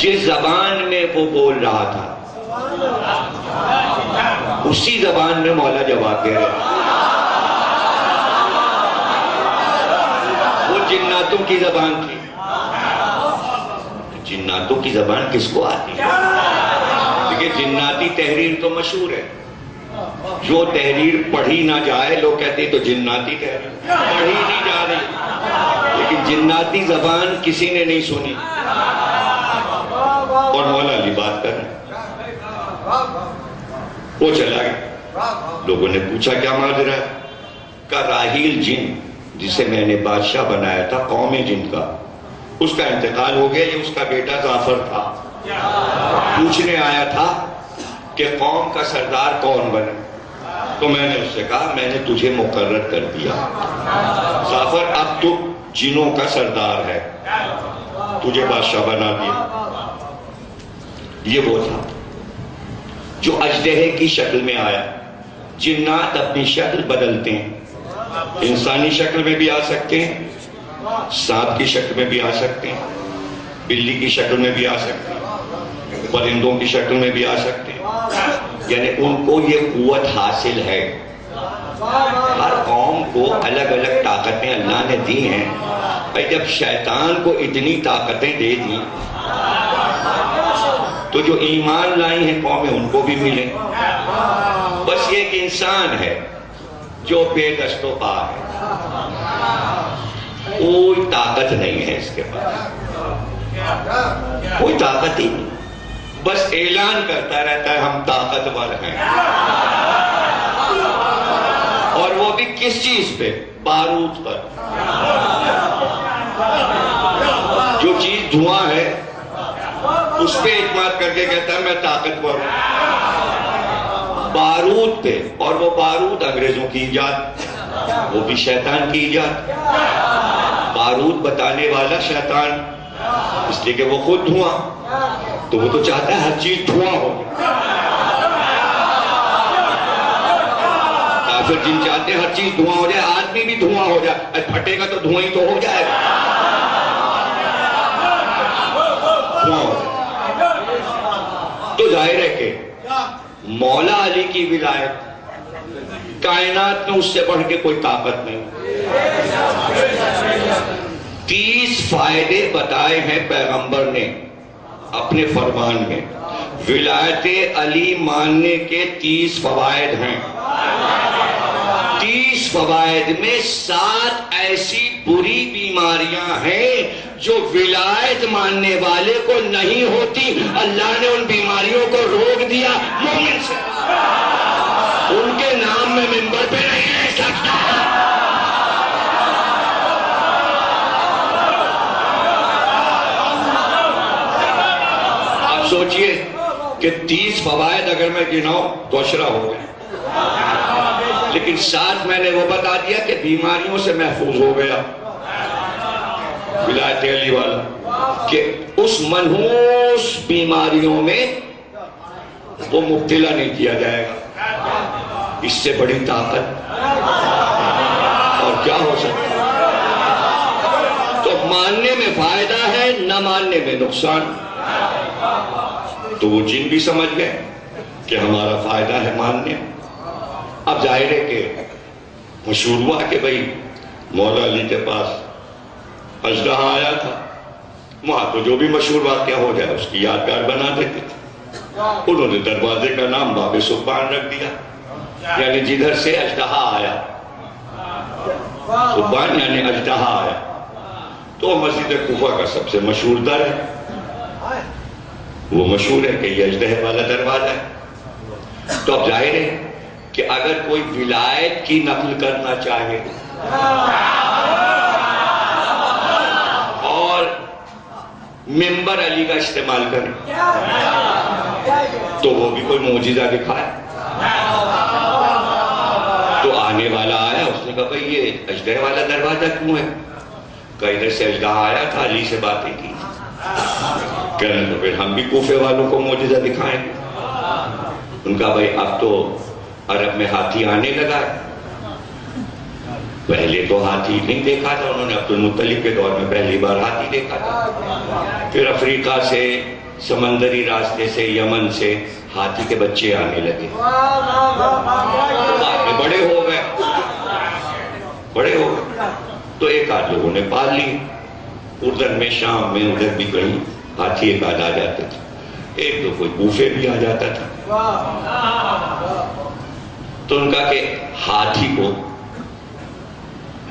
جس زبان میں وہ بول رہا تھا اسی زبان میں مولا جواب کہہ رہے۔ وہ جناتوں کی زبان تھی، جناتوں کی زبان کس کو آتی ہے؟ دیکھیں جناتی تحریر تو مشہور ہے، جو تحریر پڑھی نہ جائے لوگ کہتے ہیں تو جناتی تحریر پڑھی نہیں جا رہی، لیکن جناتی زبان کسی نے نہیں سنی، اور مولا علی بات کر رہے۔ وہ چلا گیا، لوگوں نے پوچھا کیا ماجرا ہے؟ کہا راحیل جن جسے میں نے بادشاہ بنایا تھا قوم جن کا، اس کا انتقال ہو گیا، یہ اس کا بیٹا جعفر تھا، پوچھنے آیا تھا کہ قوم کا سردار کون بنے، تو میں نے اس سے کہا میں نے تجھے مقرر کر دیا جعفر، اب تو جنوں کا سردار ہے، تجھے بادشاہ بنا دیا۔ یہ وہ تھا جو اژدہے کی شکل میں آیا۔ جنات اپنی شکل بدلتے ہیں، انسانی شکل میں بھی آ سکتے ہیں، سانپ کی شکل میں بھی آ سکتے ہیں، بلی کی شکل میں بھی آ سکتے ہیں، پرندوں کی شکل میں بھی آ سکتے ہیں، یعنی ان کو یہ قوت حاصل ہے. ہر قوم کو الگ الگ طاقتیں اللہ نے دی ہیں. بھائی جب شیطان کو اتنی طاقتیں دے دی تو جو ایمان لائی ہیں قومیں ان کو بھی ملے. بس یہ ایک انسان ہے جو بے دست و پا ہے, کوئی طاقت نہیں ہے اس کے پاس, کوئی طاقت ہی نہیں, بس اعلان کرتا رہتا ہے ہم طاقتور ہیں. اور وہ بھی کس چیز پہ؟ بارود پر. جو چیز دھواں ہے اس پہ اعتماد کر کے کہتا ہے میں طاقتور ہوں. بارود پہ, اور وہ بارود انگریزوں کی ایجاد, وہ بھی شیطان کی ایجاد. بارود بتانے والا شیطان, اس لیے کہ وہ خود دھواں, تو وہ تو چاہتا ہے ہر چیز دھواں ہو. کافر جن چاہتے ہیں ہر چیز دھواں ہو جائے, آدمی بھی دھواں ہو جائے, پھٹے گا تو دھواں ہی تو ہو جائے گا. تو ظاہر ہے کہ مولا علی کی ولایت کائنات میں اس سے بڑھ کے کوئی طاقت نہیں. 30 فائدے بتائے ہیں پیغمبر نے اپنے فرمان میں. ولایت علی ماننے کے 30 فوائد ہیں. 30 فوائد میں 7 ایسی بری بیماریاں ہیں جو ولایت ماننے والے کو نہیں ہوتی. اللہ نے ان بیماریوں کو روک دیا مومن سے. ان کے نام میں منبر پہ نہیں رہ سکتا. آپ سوچئے کہ 30 فوائد اگر میں گناؤں تو اشرا ہو گئے, لیکن 7 میں نے وہ بتا دیا کہ بیماریوں سے محفوظ ہو گیا ولایت علی والا, کہ اس منحوس بیماریوں میں وہ مبتلا نہیں کیا جائے گا. اس سے بڑی طاقت اور کیا ہو سکتا ہے؟ تو ماننے میں فائدہ ہے, نہ ماننے میں نقصان. تو وہ جن بھی سمجھ گئے کہ ہمارا فائدہ ہے ماننے. اب ظاہر ہے کہ مشہور ہوا کہ بھئی مولا علی کے پاس اژدہا آیا تھا. وہاں تو جو بھی مشہور واقعہ ہو جائے اس کی یادگار بنا دیتے تھے. انہوں نے دروازے کا نام باب سبحان رکھ دیا, یعنی جدھر سے اژدہا آیا, سبحان یعنی اژدہا آیا. تو مسجد کوفہ کا سب سے مشہور در ہے, وہ مشہور ہے کہ یہ اژدہے والا دروازہ ہے. تو اب ظاہر ہے کہ اگر کوئی ولایت کی نقل کرنا چاہے اور منبر علی کا استعمال کرے تو وہ بھی کوئی معجزہ دکھائے. تو آنے والا آیا, اس نے کہا بھئی یہ اژدہے والا دروازہ کیوں ہے؟ کہ ادھر سے اژدہا آیا تھا, علی سے باتیں کی. کہنے تو پھر ہم بھی کوفے والوں کو معجزہ دکھائیں گے. ان کا بھئی اب تو عرب میں ہاتھی آنے لگا ہے, پہلے تو ہاتھی نہیں دیکھا تھا انہوں نے, عبد المطلب کے دور میں پہلی بار ہاتھی دیکھا تھا. پھر افریقہ سے, سمندری راستے سے, یمن سے ہاتھی کے بچے آنے لگے. بعد میں بڑے ہو گئے. تو ایک آدھ لوگوں نے پال لی. اردن میں, شام میں, ادھر بھی کہیں ہاتھی ایک آدھ آ جاتے تھے. ایک تو کوئی کوفے بھی آ جاتا تھا. تو ان کا کہ ہاتھی کو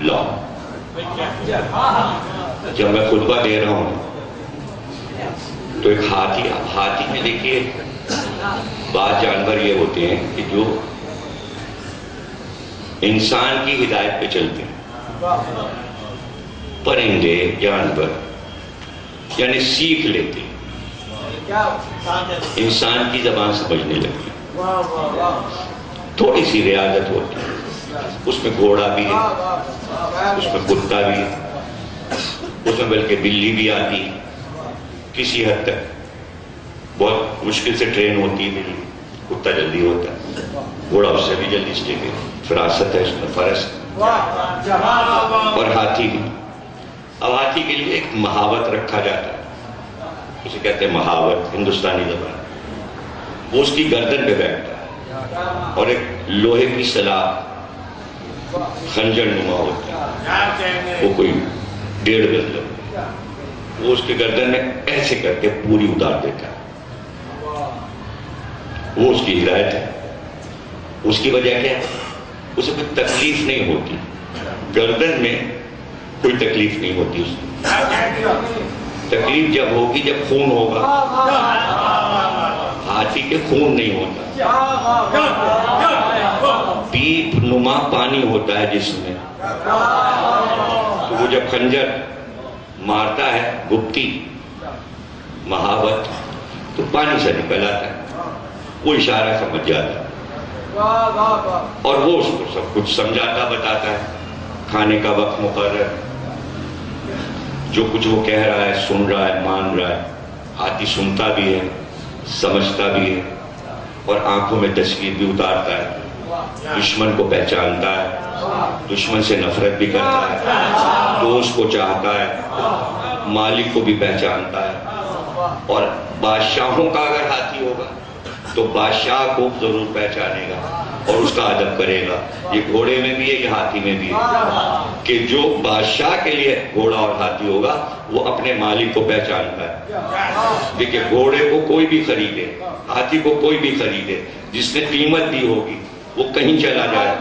لاؤ. جب میں خطبہ دے رہا ہوں تو ایک ہاتھی, اب ہاتھی میں دیکھیے بعض جانور یہ ہوتے ہیں کہ جو انسان کی ہدایت پہ چلتے ہیں. پرندے, جانور یعنی سیکھ لیتے ہیں, انسان کی زبان سمجھنے لگتے ہیں. تھوڑی سی ریاضت ہوتی ہے. اس میں گھوڑا بھی ہے, اس میں کتا بھی ہے, اس میں بلکہ بلی بھی آتی ہے کسی حد تک. بہت مشکل سے ٹرین ہوتی ہے بلی, کتا جلدی ہوتا ہے, گھوڑا اس سے بھی جلدی سیکھے, فراست ہے اس میں, فرس. اور ہاتھی بھی. اب ہاتھی کے لیے ایک محاوت رکھا جاتا ہے, اسے کہتے ہیں محاوت, ہندوستانی زبان. وہ اس کی گردن پہ بیٹھتا ہے, اور ایک لوہے کی سلاخ خنجر نما ہوتا ہے، وہ کوئی 1.5 گز لمبی، وہ اس کے گردن میں ایسے کر کے پوری اتار دیتا ہے. وہ اس کی ہدایت ہے. اس کی وجہ کیا ہے؟ اسے کوئی تکلیف نہیں ہوتی، گردن میں کوئی تکلیف نہیں ہوتی. اس کی تکلیف جب ہوگی جب خون ہوگا. ہاتھی کے خون نہیں ہوتا، پیپ نما پانی ہوتا ہے جس میں، تو وہ جب خنجر مارتا ہے گپتی مہاوت تو پانی سے نکل آتا ہے. وہ اشارہ سمجھ جاتا ہے اور وہ اس کو سب کچھ سمجھاتا بتاتا ہے. کھانے کا وقت مقرر، جو کچھ وہ کہہ رہا ہے سن رہا ہے مان رہا ہے. ہاتھی سنتا بھی ہے سمجھتا بھی ہے اور آنکھوں میں تصویر بھی اتارتا ہے. دشمن کو پہچانتا ہے، دشمن سے نفرت بھی کرتا ہے، دوست کو چاہتا ہے، مالک کو بھی پہچانتا ہے. اور بادشاہوں کا اگر ہاتھی ہوگا تو بادشاہ کو ضرور پہچانے گا اور اس کا ادب کرے گا. یہ گھوڑے میں بھی ہے، یہ ہاتھی میں بھی ہے کہ جو بادشاہ کے لیے گھوڑا اور ہاتھی ہوگا وہ اپنے مالک کو پہچانتا ہے. دیکھیں گھوڑے کو کوئی بھی خریدے، ہاتھی کو کوئی بھی خریدے، جس نے قیمت دی ہوگی وہ کہیں چلا جائے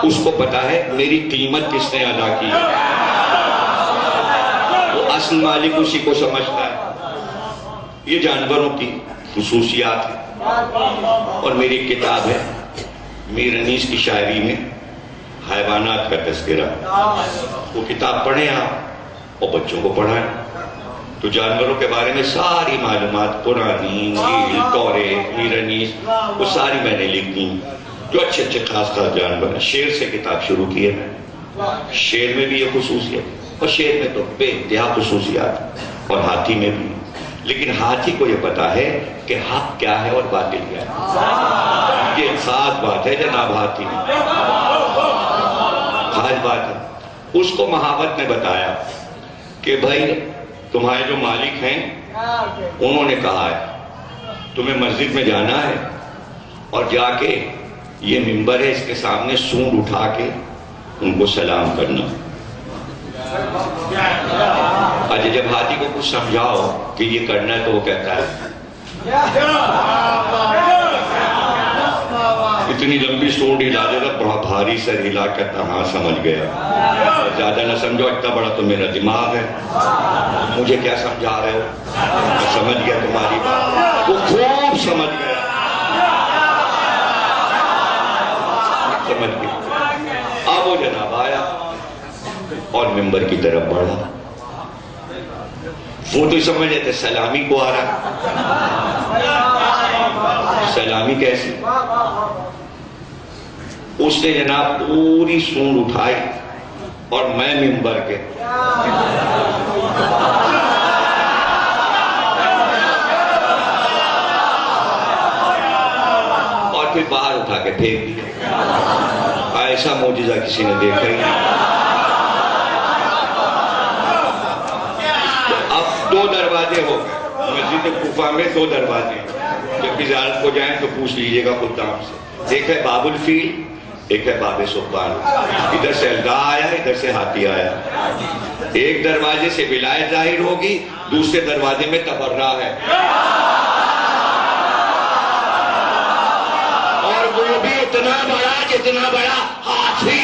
اس کو پتا ہے میری قیمت کس نے ادا کی ہے. وہ اصل مالک اسی کو سمجھتا ہے. یہ جانوروں کی خصوصیات ہے. اور میری کتاب ہے میر انیس کی شاعری میں حیوانات کا تذکرہ. وہ کتاب پڑھیں آپ اور بچوں کو پڑھائیں تو جانوروں کے بارے میں ساری معلومات قرآنی، انجیل، توریت، میر انیس وہ ساری میں نے لکھ دی. جو اچھے اچھے خاص خاص جانور ہیں. شیر سے کتاب شروع کی ہے میں. شیر میں بھی یہ خصوصیت اور شیر میں تو بے انتہا خصوصیات اور ہاتھی میں بھی. لیکن ہاتھی کو یہ پتا ہے کہ حق کیا ہے اور باطل کیا ہے. یہ خاص بات ہے جناب ہاتھی میں، خاص بات ہے. اس کو مہاوت نے بتایا کہ بھائی تمہارے جو مالک ہیں انہوں نے کہا ہے تمہیں مسجد میں جانا ہے اور جا کے یہ منبر ہے اس کے سامنے سونڈ اٹھا کے ان کو سلام کرنا. آج جب ہاتھی کو کچھ سمجھاؤ کہ یہ کرنا ہے تو وہ کہتا ہے اتنی لمبی سونڈ ہلا دیتا، بڑا بھاری سر ہلا کہتا ہاں سمجھ گیا. زیادہ نہ سمجھو، اتنا بڑا تو میرا دماغ ہے، مجھے کیا سمجھا رہے ہو، میں سمجھ گیا تمہاری بات. وہ خوب سمجھ گیا، سمجھ گیا. اب وہ جناب آیا اور منبر کی طرف بڑھا. وہ تو سمجھ لیتے سلامی کو آ رہا. سلامی کیسی؟ اس نے جناب پوری سونڈ اٹھائی اور میں منبر کے اور پھر باہر اٹھا کے پھینک دیا. ایسا معجزہ کسی نے دیکھا ہی نہیں. اب 2 دروازے ہو گئے مسجد کوفہ میں. 2 دروازے. جب زیارت کو جائیں تو پوچھ لیجئے گا خدام سے. ایک ہے باب الفیل، ایک ہے باب سبحان. ادھر سے الگا آیا، ادھر سے ہاتھی آیا. ایک دروازے سے ولایت ظاہر ہوگی، دوسرے دروازے میں تبرہ ہے. اور وہ بھی اتنا بڑا جتنا بڑا ہاتھی.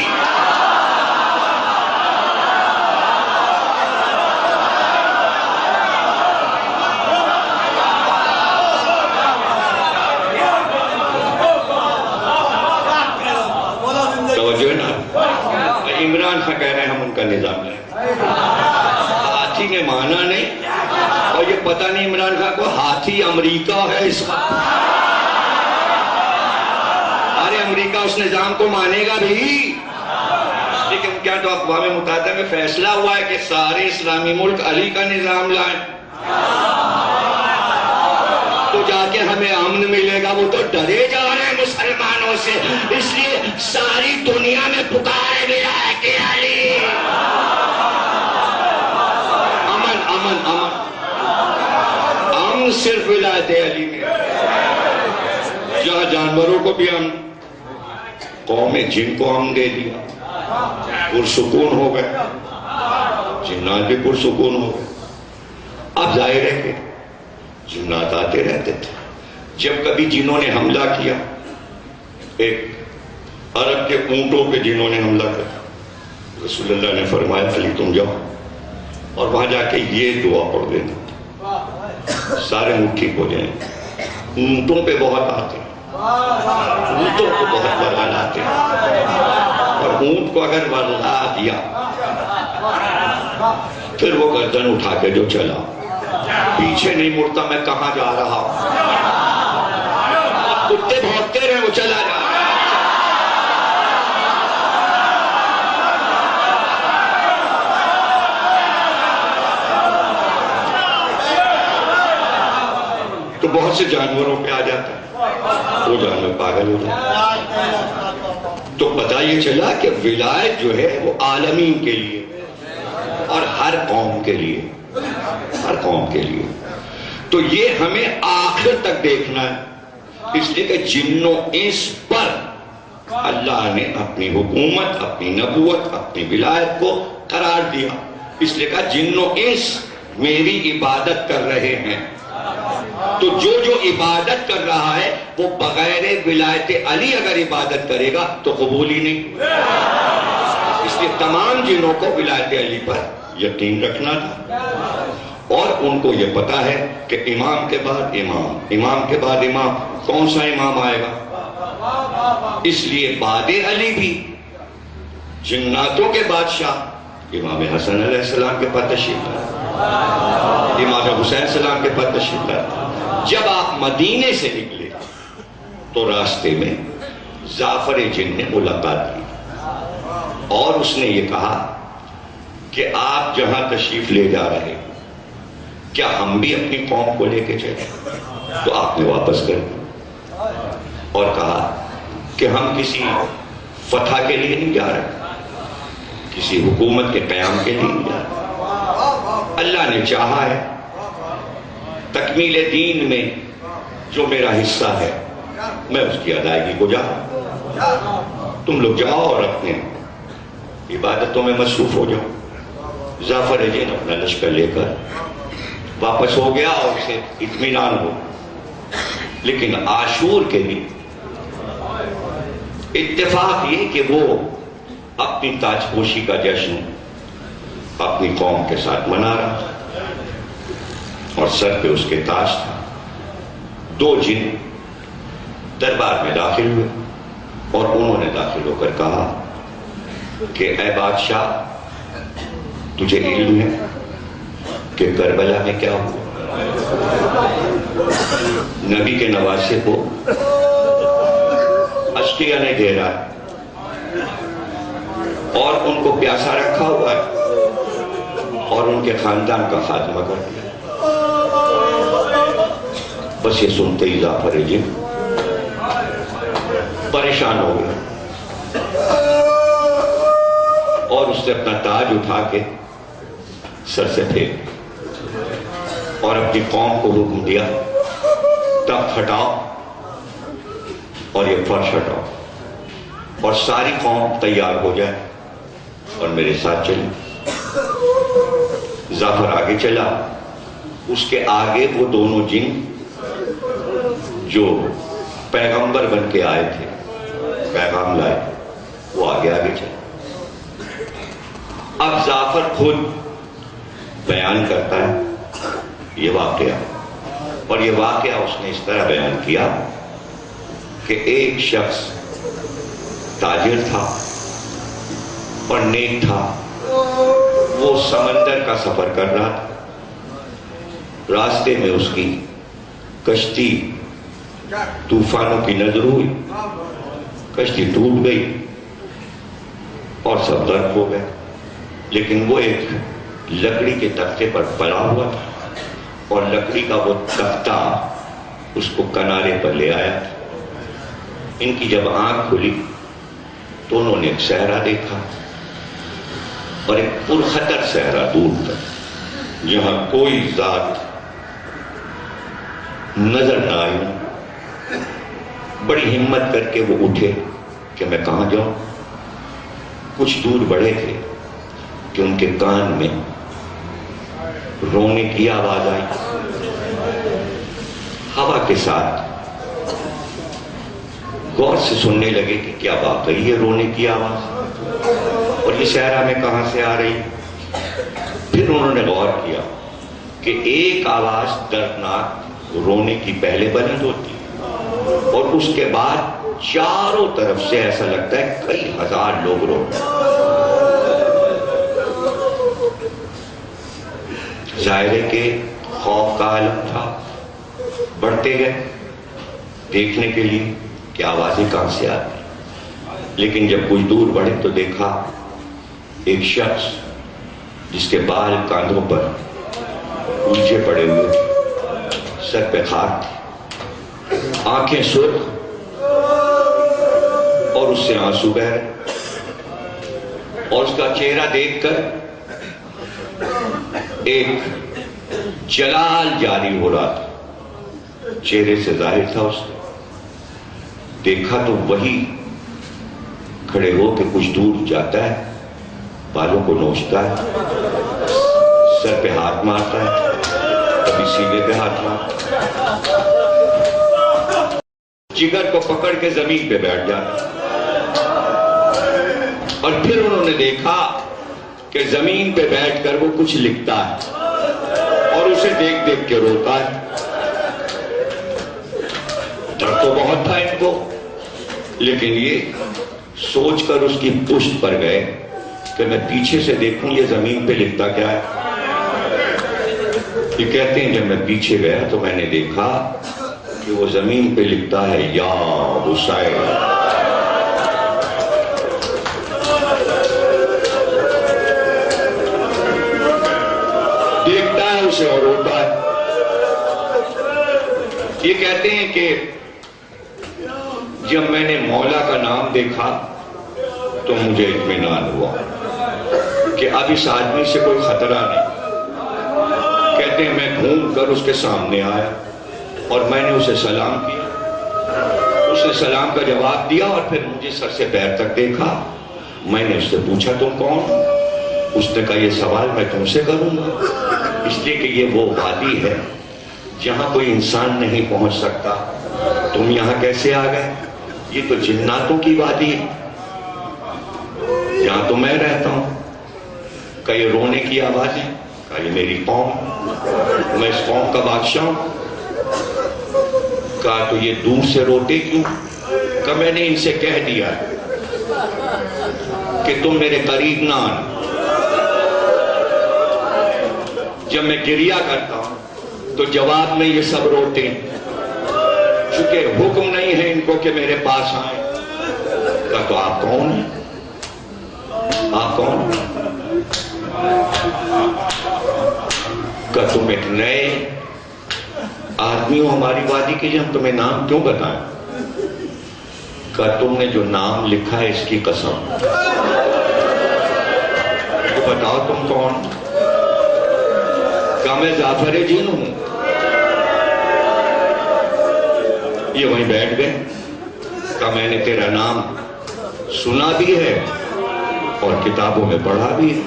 عمران خان کہہ رہے ہیں ہم ان کا نظام لیں. ہاتھی نے مانا نہیں اور یہ پتہ نہیں عمران خان کو ہاتھی امریکہ ہے اس وقت. ارے امریکہ اس نظام کو مانے گا بھی، لیکن کیا تو اقوام متحدہ میں فیصلہ ہوا ہے کہ سارے اسلامی ملک علی کا نظام لائیں تو جا کے ہمیں امن ملے گا. وہ تو ڈرے جا رہے ہیں مسلمانوں سے، اس لیے ساری دنیا میں پکارے ملا ہے کہ علی. امن امن امن امن صرف ولایت علی میں. جہاں جانوروں کو بھی ہم قوم جن کو ہم دے دیا، پرسکون ہو گئے، جنات بھی پرسکون ہو گئے۔ اب ظاہر ہے کہ جنات آتے رہتے تھے۔ جب کبھی جنہوں نے حملہ کیا، ایک عرب کے اونٹوں پہ جنہوں نے حملہ کیا، رسول اللہ نے فرمایا علی تم جاؤ اور وہاں جا کے یہ دعا پڑھ دینا، سارے اونٹ ٹھیک ہو جائیں۔ اونٹوں پہ بہت آتے ہیں، اونٹوں کو بہت ورگلاتے ہیں، اور اونٹ کو اگر ورگلا دیا پھر وہ گردن اٹھا کے جو چلا، پیچھے نہیں مڑتا میں کہاں جا رہا، کتے بھونکتے رہے وہ چلا جا رہا۔ تو بہت سے جانوروں پہ آ جاتا ہے، وہ جانور پاگل ہو جاتا ہے۔ تو پتہ یہ چلا کہ ولایت جو ہے وہ عالمین کے لیے اور ہر قوم کے لیے، ہر قوم کے لیے۔ تو یہ ہمیں آخر تک دیکھنا ہے، اس لیے کہ جن و انس پر اللہ نے اپنی حکومت، اپنی نبوت، اپنی ولایت کو قرار دیا۔ اس لیے کہ جن و انس میری عبادت کر رہے ہیں، تو جو عبادت کر رہا ہے وہ بغیر ولایت علی اگر عبادت کرے گا تو قبول ہی نہیں۔ اس لیے تمام جنوں کو ولایت علی پر یقین رکھنا تھا، اور ان کو یہ پتا ہے کہ امام کے بعد امام، امام کے بعد امام، کون سا امام آئے گا؟ اس لیے بعد علی بھی جناتوں کے بادشاہ امام حسن علیہ السلام کے پاس تشریف لائے، امام حسین السلام کے پاس تشریف لائے۔ جب آپ مدینے سے نکلے تو راستے میں جعفر جن نے ملاقات کی، اور اس نے یہ کہا کہ آپ جہاں تشریف لے جا رہے کیا ہم بھی اپنی قوم کو لے کے چلیں؟ تو آپ نے واپس کر دیا اور کہا کہ ہم کسی فتح کے لیے نہیں جا رہے، کسی حکومت کے قیام کے لیے نہیں جا رہے، اللہ نے چاہا ہے تکمیل دین میں جو میرا حصہ ہے میں اس کی ادائیگی کو جاؤں، تم لوگ جاؤ اور اپنے عبادتوں میں مصروف ہو جاؤ۔ جعفر جن اپنا لشکر لے کر واپس ہو گیا اور اسے اطمینان ہو، لیکن عاشور کے دن اتفاق یہ کہ وہ اپنی تاج پوشی کا جشن اپنی قوم کے ساتھ منا رہا تھا، اور سر پہ اس کے تاج تھا۔ دو جن دربار میں داخل ہوئے اور انہوں نے داخل ہو کر کہا کہ اے بادشاہ تجھے علم ہے کہ کربلا میں کیا ہوا؟ نبی کے نواسے کو اشقیہ نے گھیرا ہے اور ان کو پیاسا رکھا ہوا ہے اور ان کے خاندان کا خاتمہ کر دیا۔ بس یہ سنتے ہی جعفر جن پریشان ہو گئے اور اس نے اپنا تاج اٹھا کے سر سے پھینک اور اپنی قوم کو حکم دیا تخت ہٹاؤ اور یہ فرش ہٹاؤ اور ساری قوم تیار ہو جائے اور میرے ساتھ چلے۔ جعفر آگے چلا، اس کے آگے وہ دونوں جن جو پیغمبر بن کے آئے تھے، پیغام لائے، وہ آگے آگے چلے۔ اب جعفر خود بیان کرتا ہے یہ واقعہ، اور یہ واقعہ اس نے اس طرح بیان کیا کہ ایک شخص تاجر تھا اور نیک تھا، وہ سمندر کا سفر کر رہا تھا، راستے میں اس کی کشتی طوفانوں کی نظر ہوئی، کشتی ٹوٹ گئی اور سب غرق ہو گئے، لیکن وہ ایک لکڑی کے تختے پر پڑا ہوا تھا اور لکڑی کا وہ تختہ اس کو کنارے پر لے آیا تھا۔ ان کی جب آنکھ کھلی تو انہوں نے ایک صحرا دیکھا، اور ایک پرخطر صحرا دور تک جہاں کوئی ذات نظر نہ آئی، بڑی ہمت کر کے وہ اٹھے کہ میں کہاں جاؤں. کچھ دور بڑھے تھے کہ ان کے کان میں رونے کی آواز آئی ہوا کے ساتھ. غور سے سننے لگے کہ کیا واقعی ہے رونے کی آواز اور یہ صحرا میں کہاں سے آ رہی. پھر انہوں نے غور کیا کہ ایک آواز دردناک رونے کی پہلے بلند ہوتی اور اس کے بعد چاروں طرف سے ایسا لگتا ہے کئی ہزار لوگ رو رہے ہیں. ظاہر ہے کہ خوف کا عالم تھا. بڑھتے گئے دیکھنے کے لیے کہ آوازیں کہاں سے آتی. لیکن جب کچھ دور بڑھے تو دیکھا ایک شخص جس کے بال کاندھوں پر الجھے پڑے ہوئے، سر پہ خاک تھی، آنکھیں سرخ اور اس سے آنسو بہ رہے، اور اس کا چہرہ دیکھ کر ایک جلال جاری ہو رہا تھا. چہرے سے ظاہر تھا. اس نے دیکھا تو وہی کھڑے ہو کے کچھ دور جاتا ہے، بالوں کو نوچتا ہے، سر پہ ہاتھ مارتا ہے، کبھی سینے پہ ہاتھ مارتا ہے، جگر کو پکڑ کے زمین پہ بیٹھ جاتا ہے. اور پھر انہوں نے دیکھا کہ زمین پہ بیٹھ کر وہ کچھ لکھتا ہے اور اسے دیکھ دیکھ کے روتا ہے. ڈر تو بہت تھا ان کو، لیکن یہ سوچ کر اس کی پشت پر گئے کہ میں پیچھے سے دیکھوں یہ زمین پہ لکھتا کیا ہے. یہ کہتے ہیں جب میں پیچھے گیا تو میں نے دیکھا کہ وہ زمین پہ لکھتا ہے یا حسین. دیکھتا ہے اسے اور روتا ہے. یہ کہتے ہیں کہ جب میں نے مولا کا نام دیکھا تو مجھے اطمینان ہوا کہ اب اس آدمی سے کوئی خطرہ نہیں. کہتے ہیں میں گھوم کر اس کے سامنے آیا اور میں نے اسے سلام کیا. اس نے سلام کا جواب دیا اور پھر مجھے سر سے پیر تک دیکھا. میں نے اس سے پوچھا تم کون؟ اس نے کہا یہ سوال میں تم سے کروں گا، اس لیے کہ یہ وہ وادی ہے جہاں کوئی انسان نہیں پہنچ سکتا. تم یہاں کیسے آ گئے؟ یہ تو جناتوں کی وادی ہے جہاں تو میں رہتا ہوں. کہ یہ رونے کی آوازیں، کہ یہ میری قوم، میں اس قوم کا بادشاہ ہوں. کہا تو یہ دور سے روتے کیوں؟ کہ میں نے ان سے کہہ دیا کہ تم میرے قریب نہ آنا. جب میں گریہ کرتا ہوں تو جواب میں یہ سب روتے ہیں، چونکہ حکم نہیں ہے ان کو کہ میرے پاس آئیں. کہا تو آپ کون ہیں؟ آپ کون؟ کہا تم ایک نئے آدمی ہو ہماری وادی کے، جب تمہیں نام کیوں بتائیں؟ کہا تم نے جو نام لکھا ہے اس کی قسم تو بتاؤ تم کون؟ کہا میں ظافر جن ہوں. یہ وہیں بیٹھ گئے. کہا میں نے تیرا نام سنا بھی ہے اور کتابوں میں پڑھا بھی ہے.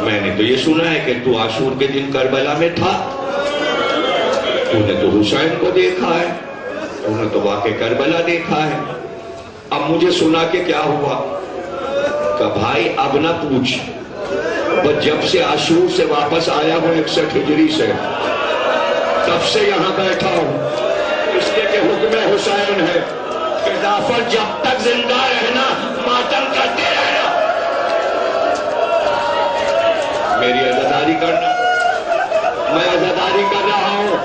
میں نے تو یہ سنا ہے کہ تو عاشور کے دن کربلا میں تھا. تو نے تو حسین کو دیکھا ہے، تو نے تو واقع کربلا دیکھا ہے. اب مجھے سنا کہ کیا ہوا؟ کہ بھائی اب نہ پوچھ، بس جب سے عاشور سے واپس آیا ہوں 61 ہجری سے، تب سے یہاں بیٹھا ہوں. اس لیے کہ حکم حسین ہے کہ جعفر جب تک زندہ رہنا ماتم کرتے رہنا، میری عزاداری کرنا. میں عزاداری کر رہا ہوں،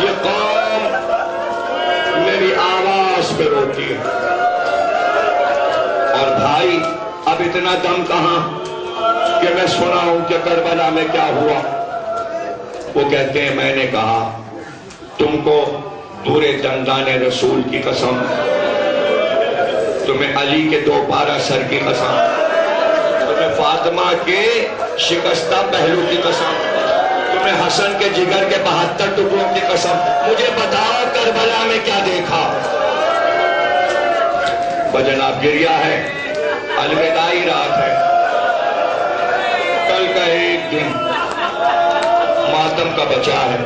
یہ قوم میری آواز پہ روتی ہے. اور بھائی اب اتنا دم کہاں کہ میں سنا ہوں کہ کربلا میں کیا ہوا. وہ کہتے ہیں میں نے کہا تم کو دورے دندان رسول کی قسم، تمہیں علی کے 2 پارہ سر کی قسم، تمہیں فاطمہ کے شکستہ پہلو کی قسم، تمہیں حسن کے جگر کے 72 ٹکڑوں کی قسم، مجھے بتاؤ کربلا میں کیا دیکھا؟ جناب گریا ہے، الوداعی رات ہے، کل کا ایک دن ماتم کا بچا ہے،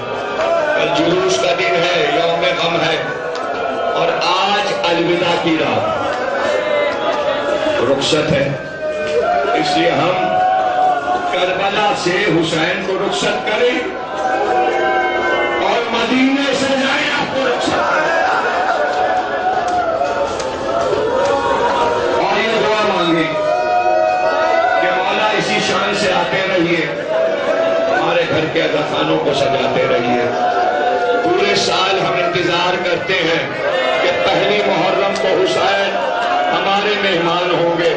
کل جلوس کا دن ہے، یوم غم ہے، اور آج الوداع کی رات رخصت ہے۔ اس لیے ہم کربلا سے حسین کو رخصت کریں اور مدینے سے زینب کو رخصت کریں، اور یہ دعا مانگیں کہ مولا اسی شان سے آتے رہیے، ہمارے گھر کے اذاخانوں کو سجاتے رہیے۔ پورے سال ہم انتظار کرتے ہیں کہ پہلی محرم کو حسین ہمارے مہمان ہوں گے،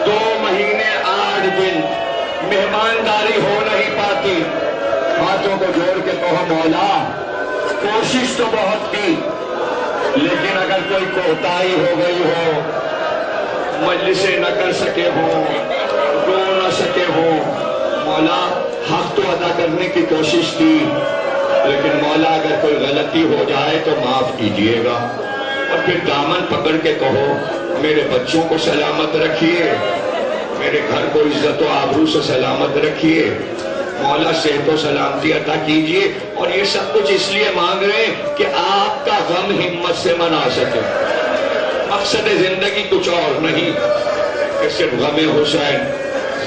2 مہینے 8 دن مہمانداری ہو نہیں پاتی، ہاتھوں کو جوڑ کے کہو مولا کوشش تو بہت کی، لیکن اگر کوئی کوتاہی ہو گئی ہو، مجلسیں نہ کر سکے ہوں، رو نہ سکے ہوں، مولا حق تو ادا کرنے کی کوشش کی، لیکن مولا اگر کوئی غلطی ہو جائے تو معاف کیجئے گا، اور پھر دامن پکڑ کے کہو میرے بچوں کو سلامت رکھیے، میرے گھر کو عزت و آبرو سے سلامت رکھیے، مولا صحت و سلامتی عطا کیجئے، اور یہ سب کچھ اس لیے مانگ رہے ہیں کہ آپ کا غم ہمت سے منا سکے۔ مقصد زندگی کچھ اور نہیں کہ صرف غم حسین۔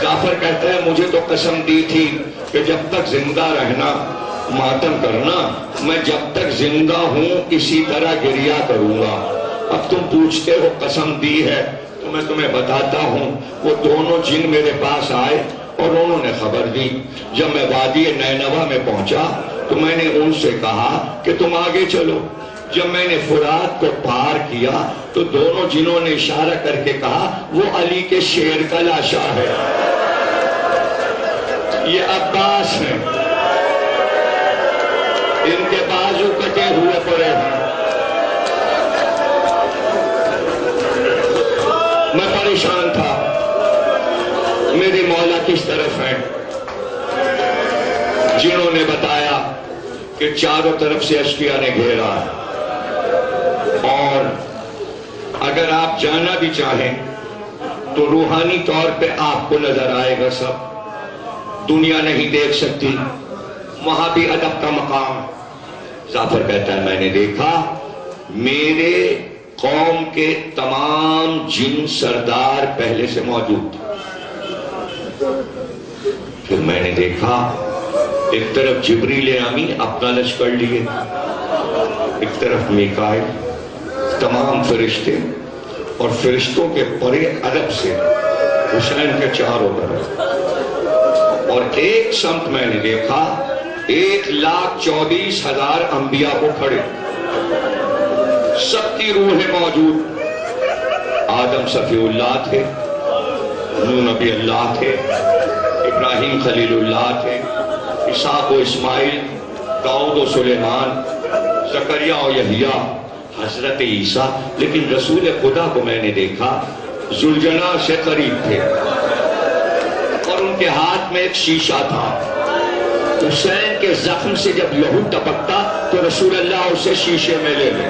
جعفر کہتا ہے مجھے تو قسم دی تھی کہ جب تک زندہ رہنا ماتم کرنا، میں جب تک زندہ ہوں اسی طرح گریا کروں گا۔ اب تم پوچھتے ہو قسم دی ہے تو میں تمہیں بتاتا ہوں، وہ دونوں جن میرے پاس آئے اور انہوں نے خبر دی۔ جب میں وادی نینوا میں پہنچا تو میں نے ان سے کہا کہ تم آگے چلو۔ جب میں نے فرات کو پار کیا تو دونوں جنوں نے اشارہ کر کے کہا وہ علی کے شیر کا لاشا ہے، یہ عباس ہیں، ان کے بازو کٹے ہوئے پڑے ہیں۔ میں پریشان تھا، میری مولا کس طرف ہیں؟ جنہوں نے بتایا کہ چاروں طرف سے اشقیاء نے گھیرا ہے، اور اگر آپ جانا بھی چاہیں تو روحانی طور پہ آپ کو نظر آئے گا، سب دنیا نہیں دیکھ سکتی، وہاں بھی ادب کا مقام۔ جعفر کہتا ہے میں نے دیکھا میرے قوم کے تمام جن سردار پہلے سے موجود تھے، پھر میں نے دیکھا ایک طرف جبریل امی اپنا لشکر لیے، ایک طرف میکائیل، تمام فرشتے، اور فرشتوں کے پرے ادب سے حسین کے چاروں طرف، اور ایک سمت میں نے دیکھا 1,24,000 انبیاء کو کھڑے، سب کی روحیں موجود۔ آدم صفی اللہ تھے، نوح نبی اللہ تھے، ابراہیم خلیل اللہ تھے، اسحاق و اسماعیل، داؤد و سلیمان، زکریا و یحییٰ، حضرت عیسیٰ، لیکن رسول خدا کو میں نے دیکھا ذوالجلال سے قریب تھے، اور ان کے ہاتھ میں ایک شیشہ تھا۔ حسین کے زخم سے جب لہو ٹپکتا تو رسول اللہ اسے شیشے میں لے لے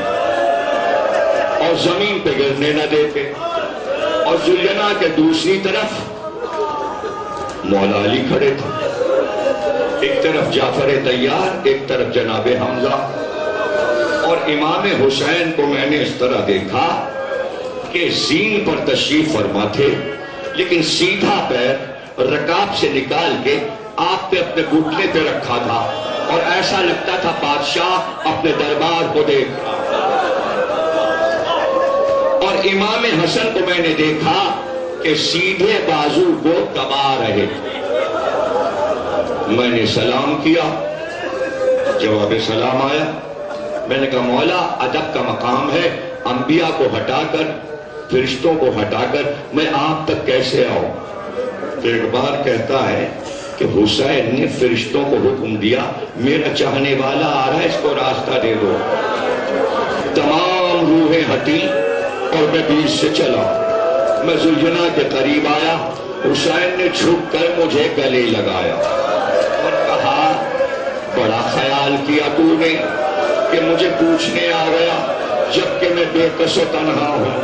اور زمین پہ گرنے نہ دیتے، اور ذوالجلال کے دوسری طرف مولا علی کھڑے تھے، ایک طرف جعفر طیار، ایک طرف جناب حمزہ، اور امام حسین کو میں نے اس طرح دیکھا کہ زین پر تشریف فرما تھے، لیکن سیدھا پیر رکاب سے نکال کے آپ پہ اپنے گھٹنے پہ رکھا تھا، اور ایسا لگتا تھا بادشاہ اپنے دربار کو دیکھ رہا۔ اور امام حسن کو میں نے دیکھا کہ سیدھے بازو کو دبا رہے تھے۔ میں نے سلام کیا، جواب سلام آیا، میں نے کہا مولا ادب کا مقام ہے، انبیاء کو ہٹا کر، فرشتوں کو ہٹا کر میں آپ تک کیسے آؤں؟ تو ایک بار کہتا ہے کہ حسین نے فرشتوں کو حکم دیا میرا چاہنے والا آ رہا ہے، اس کو راستہ دے دو۔ تمام روحیں ہٹی اور میں بیچ سے چلا، میں ذوالجلال کے قریب آیا، حسین نے جھک کر مجھے گلے لگایا اور کہا بڑا خیال کیا تو نے کہ مجھے پوچھنے آ گیا جبکہ میں بے کس و تنہا ہوں،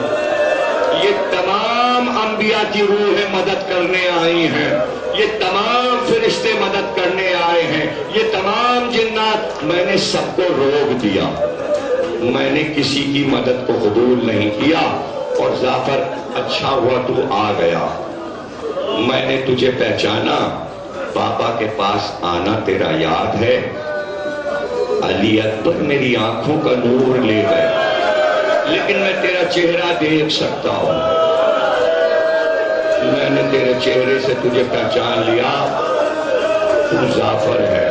یہ تمام انبیاء کی روحیں مدد کرنے آئی ہیں، یہ تمام فرشتے مدد کرنے آئے ہیں، یہ تمام جنات، میں نے سب کو روک دیا، میں نے کسی کی مدد کو قبول نہیں کیا۔ اور جعفر اچھا ہوا تو آ گیا، میں نے تجھے پہچانا، پاپا کے پاس آنا تیرا یاد ہے؟ علی اکبر میری آنکھوں کا نور لے گئے، لیکن میں تیرا چہرہ دیکھ سکتا ہوں، میں نے تیرے چہرے سے تجھے پہچان لیا، تو جعفر ہے۔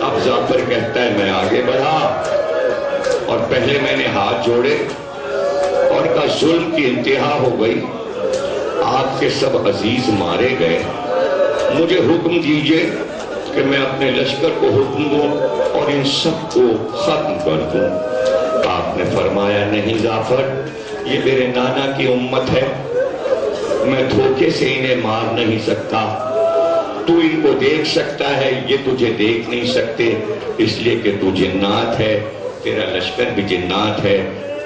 اب جعفر کہتا ہے میں آگے بڑھا، اور پہلے میں نے ہاتھ جوڑے اور کہا ظلم کی انتہا ہو گئی، آپ کے سب عزیز مارے گئے، مجھے حکم دیجئے کہ میں اپنے لشکر کو حکم دوں اور ان سب کو ختم کر دوں۔ آپ نے فرمایا نہیں جعفر، یہ میرے نانا کی امت ہے، میں دھوکے سے انہیں مار نہیں سکتا، تو ان کو دیکھ سکتا ہے، یہ تجھے دیکھ نہیں سکتے، اس لیے کہ تو جنات ہے، تیرا لشکر بھی جنات ہے،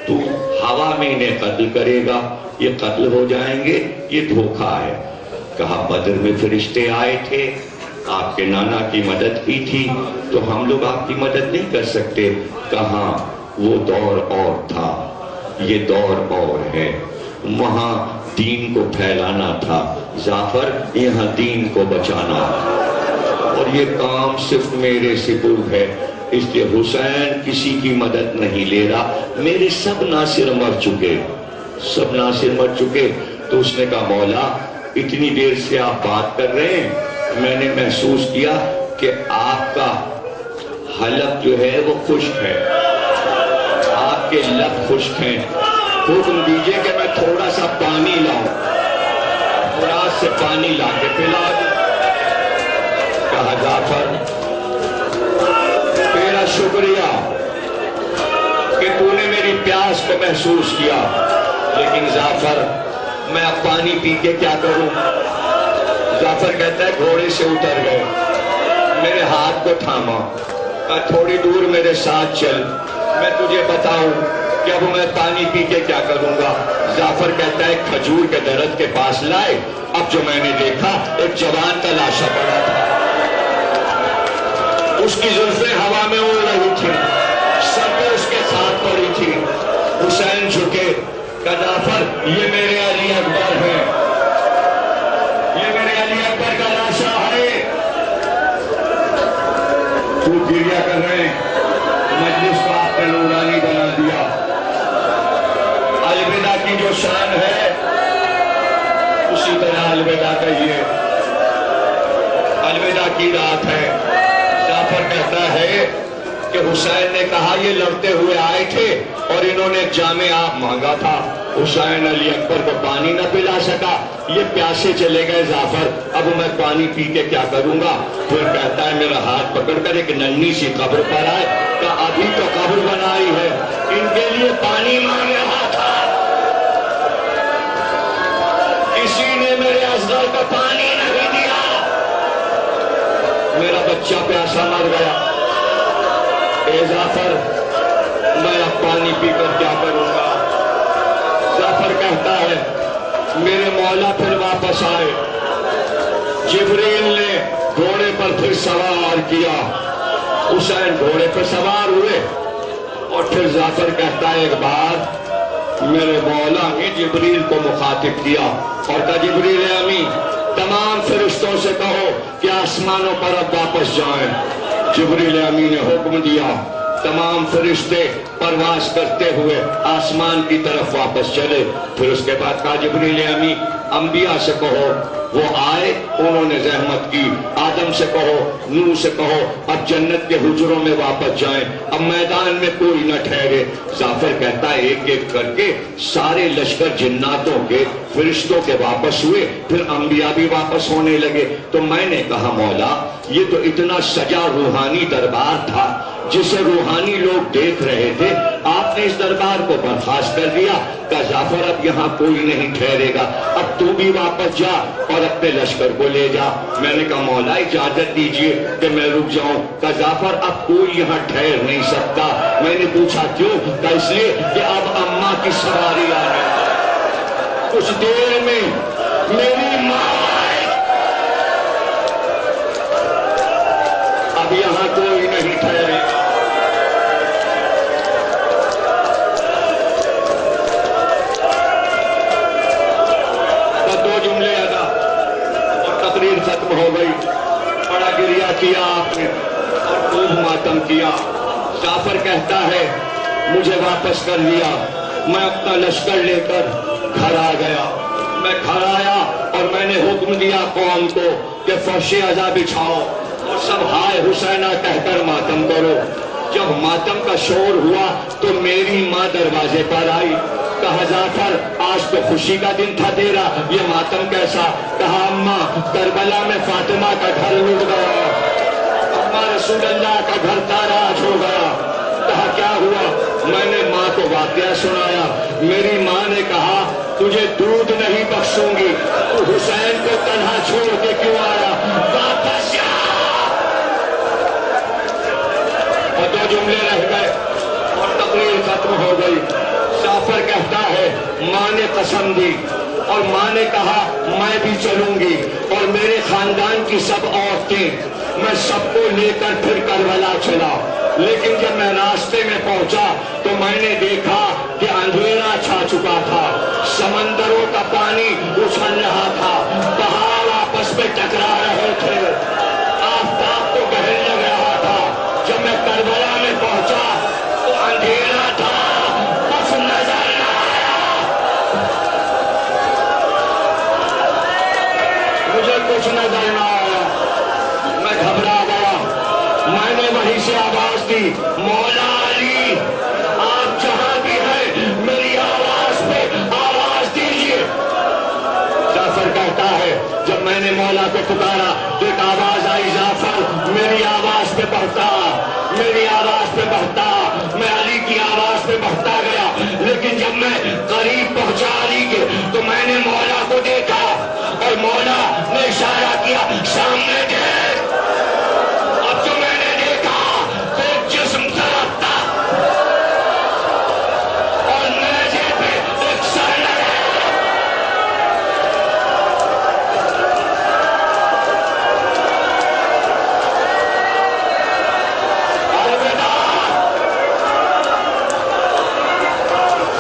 تو ہوا میں انہیں قتل کرے گا، یہ قتل ہو جائیں گے، یہ دھوکہ ہے۔ کہا بدر میں فرشتے آئے تھے، آپ کے نانا کی مدد کی تھی، تو ہم لوگ آپ کی مدد نہیں کر سکتے۔ کہاں، وہ دور اور تھا، یہ دور اور ہے، وہاں دین کو پھیلانا تھا، جعفر یہاں دین کو بچانا، اور یہ کام صرف میرے سپرد ہے، اس لیے حسین کسی کی مدد نہیں لے رہا، میرے سب ناصر مر چکے، سب ناصر مر چکے۔ تو اس نے کہا مولا اتنی دیر سے آپ بات کر رہے ہیں، میں نے محسوس کیا کہ آپ کا حلق جو ہے وہ خشک ہے، آپ کے لب خشک ہیں، حکم دیجئے کہ میں تھوڑا سا پانی لاؤں، فراز سے پانی لا کے پلا دوں۔ کہا جعفر تیرا شکریہ کہ تو نے میری پیاس کو محسوس کیا، لیکن جعفر میں اب پانی پی کے کیا کروں؟ جعفر کہتا ہے گھوڑے سے اتر گئے، میرے ہاتھ کو تھاما، کہا تھوڑی دور میرے ساتھ چل، میں تجھے بتاؤں کہ اب میں پانی پی کے کیا کروں گا۔ جعفر کہتا ہے کھجور کے درخت کے پاس لائے، اب جو میں نے دیکھا ایک جوان کا لاشا پڑا تھا، اس کی زلفیں ہوا میں اڑ رہی تھی، سر پہ اس کے ساتھ پڑی تھی۔ حسین جھکے، کہا جعفر یہ میرے علی اکبر ہیں، یہ میرے علی اکبر کا لاشا ہے۔ تو گریہ کر رہے ہیں، مجلس کو آپ نے نورانی بنا دیا، الوداع کی جو شان ہے اسی طرح الوداع کہیے، الوداع کی رات ہے۔ جعفر کہتا ہے کہ حسین نے کہا یہ لڑتے ہوئے آئے تھے اور انہوں نے جامِ آب مانگا تھا، حسین علی اکبر کو پانی نہ پلا سکا، یہ پیاسے چلے گئے جعفر، اب میں پانی پی کے کیا کروں گا؟ پھر کہتا ہے میرا ہاتھ پکڑ کر ایک ننھی سی قبر پر آئے، کہ ابھی تو قبر بنائی ہے، ان کے لیے پانی مانگ رہا تھا، کسی نے میرے اصغر کو پانی نہیں دیا، میرا بچہ پیاسا مر گیا۔ اے جعفر میں اب پانی پی کر کیا کروں گا؟ جعفر کہتا ہے میرے مولا پھر واپس آئے، جبریل نے گھوڑے پر پھر سوار کیا، حسین گھوڑے پر سوار ہوئے، اور پھر جعفر کہتا ہے ایک بار میرے مولا نے جبریل کو مخاطب کیا اور کہا جبریل امین تمام فرشتوں سے کہو کہ آسمانوں پر اب واپس جائیں۔ جبریل امین نے حکم دیا، تمام فرشتے پرواز کرتے ہوئے آسمان کی طرف واپس چلے۔ پھر اس کے بعد کہا جبریل امین انبیاء سے کہو وہ آئے، انہوں نے زحمت کی، آدم سے کہو، نوح سے کہو اب جنت کے حجروں میں واپس جائیں، اب میدان میں کوئی نہ ٹھہرے۔ جعفر کہتا ہے ایک ایک کر کے سارے لشکر جناتوں کے فرشتوں کے واپس ہوئے، پھر انبیاء بھی واپس ہونے لگے۔ تو میں نے کہا مولا یہ تو اتنا سجا روحانی دربار تھا جسے روحانی لوگ دیکھ رہے تھے، آپ نے اس دربار کو برخاست کر دیا۔ کہا جعفر اب یہاں کوئی نہیں ٹھہرے گا، اب تو بھی واپس جا اور اپنے لشکر کو لے جا۔ میں نے کہا مولا اجازت دیجئے کہ میں رک جاؤں۔ کہا جعفر اب کوئی یہاں ٹھہر نہیں سکتا۔ میں نے پوچھا کیوں؟ کہا اس لیے کہ اب اماں کی سواری آ رہی ہے۔ کچھ دیر میں میری ماں آئے. اب یہاں کوئی نہیں ٹھہرے گا. بس 2 جملے ادا اور تقریر ختم ہو گئی. بڑا گریہ کیا آپ نے اور خوب ماتم کیا. جعفر کہتا ہے مجھے واپس کر لیا. میں اپنا لشکر لے کر گھر آ گیا. میں گھر آیا اور میں نے حکم دیا قوم کو کہ فرش عزا بچھاؤ اور سب ہائے حسینہ کہہ کر ماتم کرو. جب ماتم کا شور ہوا تو میری ماں دروازے پر آئی. کہا جعفر آج تو خوشی کا دن تھا تیرا, یہ ماتم کیسا؟ کہا اماں کربلا میں فاطمہ کا گھر لٹ گیا, اماں رسول اللہ کا گھر تاراج ہو گیا. کہا کیا ہوا؟ میں نے ماں کو واقعہ سنایا. میری ماں نے کہا تجھے دودھ نہیں بخشوں گی, تو حسین کو تنہا چھوڑ کے کیوں آیا؟ واپس جا. اور 2 جملے رہ گئے اور تقریر ختم ہو گئی. جعفر کہتا ہے ماں نے قسم دی اور ماں نے کہا میں بھی چلوں گی اور میرے خاندان کی سب عورتیں, میں سب کو لے کر پھر کربلا چلا. لیکن جب میں راستے میں پہنچا تو میں نے دیکھا کہ اندھیرا چھا چکا تھا, سمندروں کا پانی اچھل رہا تھا, پہاڑ آپس میں ٹکرا رہے تھے, آفتاب کو گہرنے لگ رہا تھا. جب میں کربلا میں پہنچا تو اندھیرا تھا, کچھ نظر نہ آیا. مجھے کچھ نظر نہ آیا. میں گھبرا گیا. میں نے وہیں سے آواز دی مولا علی آپ جہاں بھی ہیں میری آواز پہ آواز دیجیے. جعفر کہتا ہے جب میں نے مولا کو پکارا تو ایک آواز آئی جعفر میری آواز پہ بڑھتا, میری آواز پہ بڑھتا. میں علی کی آواز پہ بڑھتا گیا, لیکن جب میں قریب پہنچا علی کے تو میں نے مولا کو دیکھا اور مولا نے اشارہ کیا سامنے دیکھ. اب جو میں نے دیکھا تو ایک جسم تڑپتا اور نیزے پہ ایک سر لگا.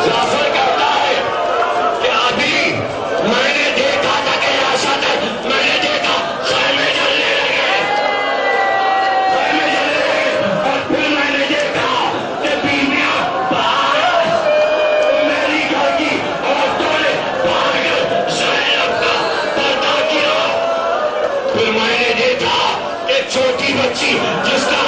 جعفر کہتا ہے کہ ابھی میں نے دیکھا تھا کہ ریاست میں نے دیکھا خیمے جلنے لگے, خیمے جلنے لگے اور پھر میں نے دیکھا کہ بیویاں باہر, میری گھر کی عورتوں نے بھاگ کر زینب کا پردہ کیا. پھر میں نے دیکھا ایک چھوٹی بچی جس کا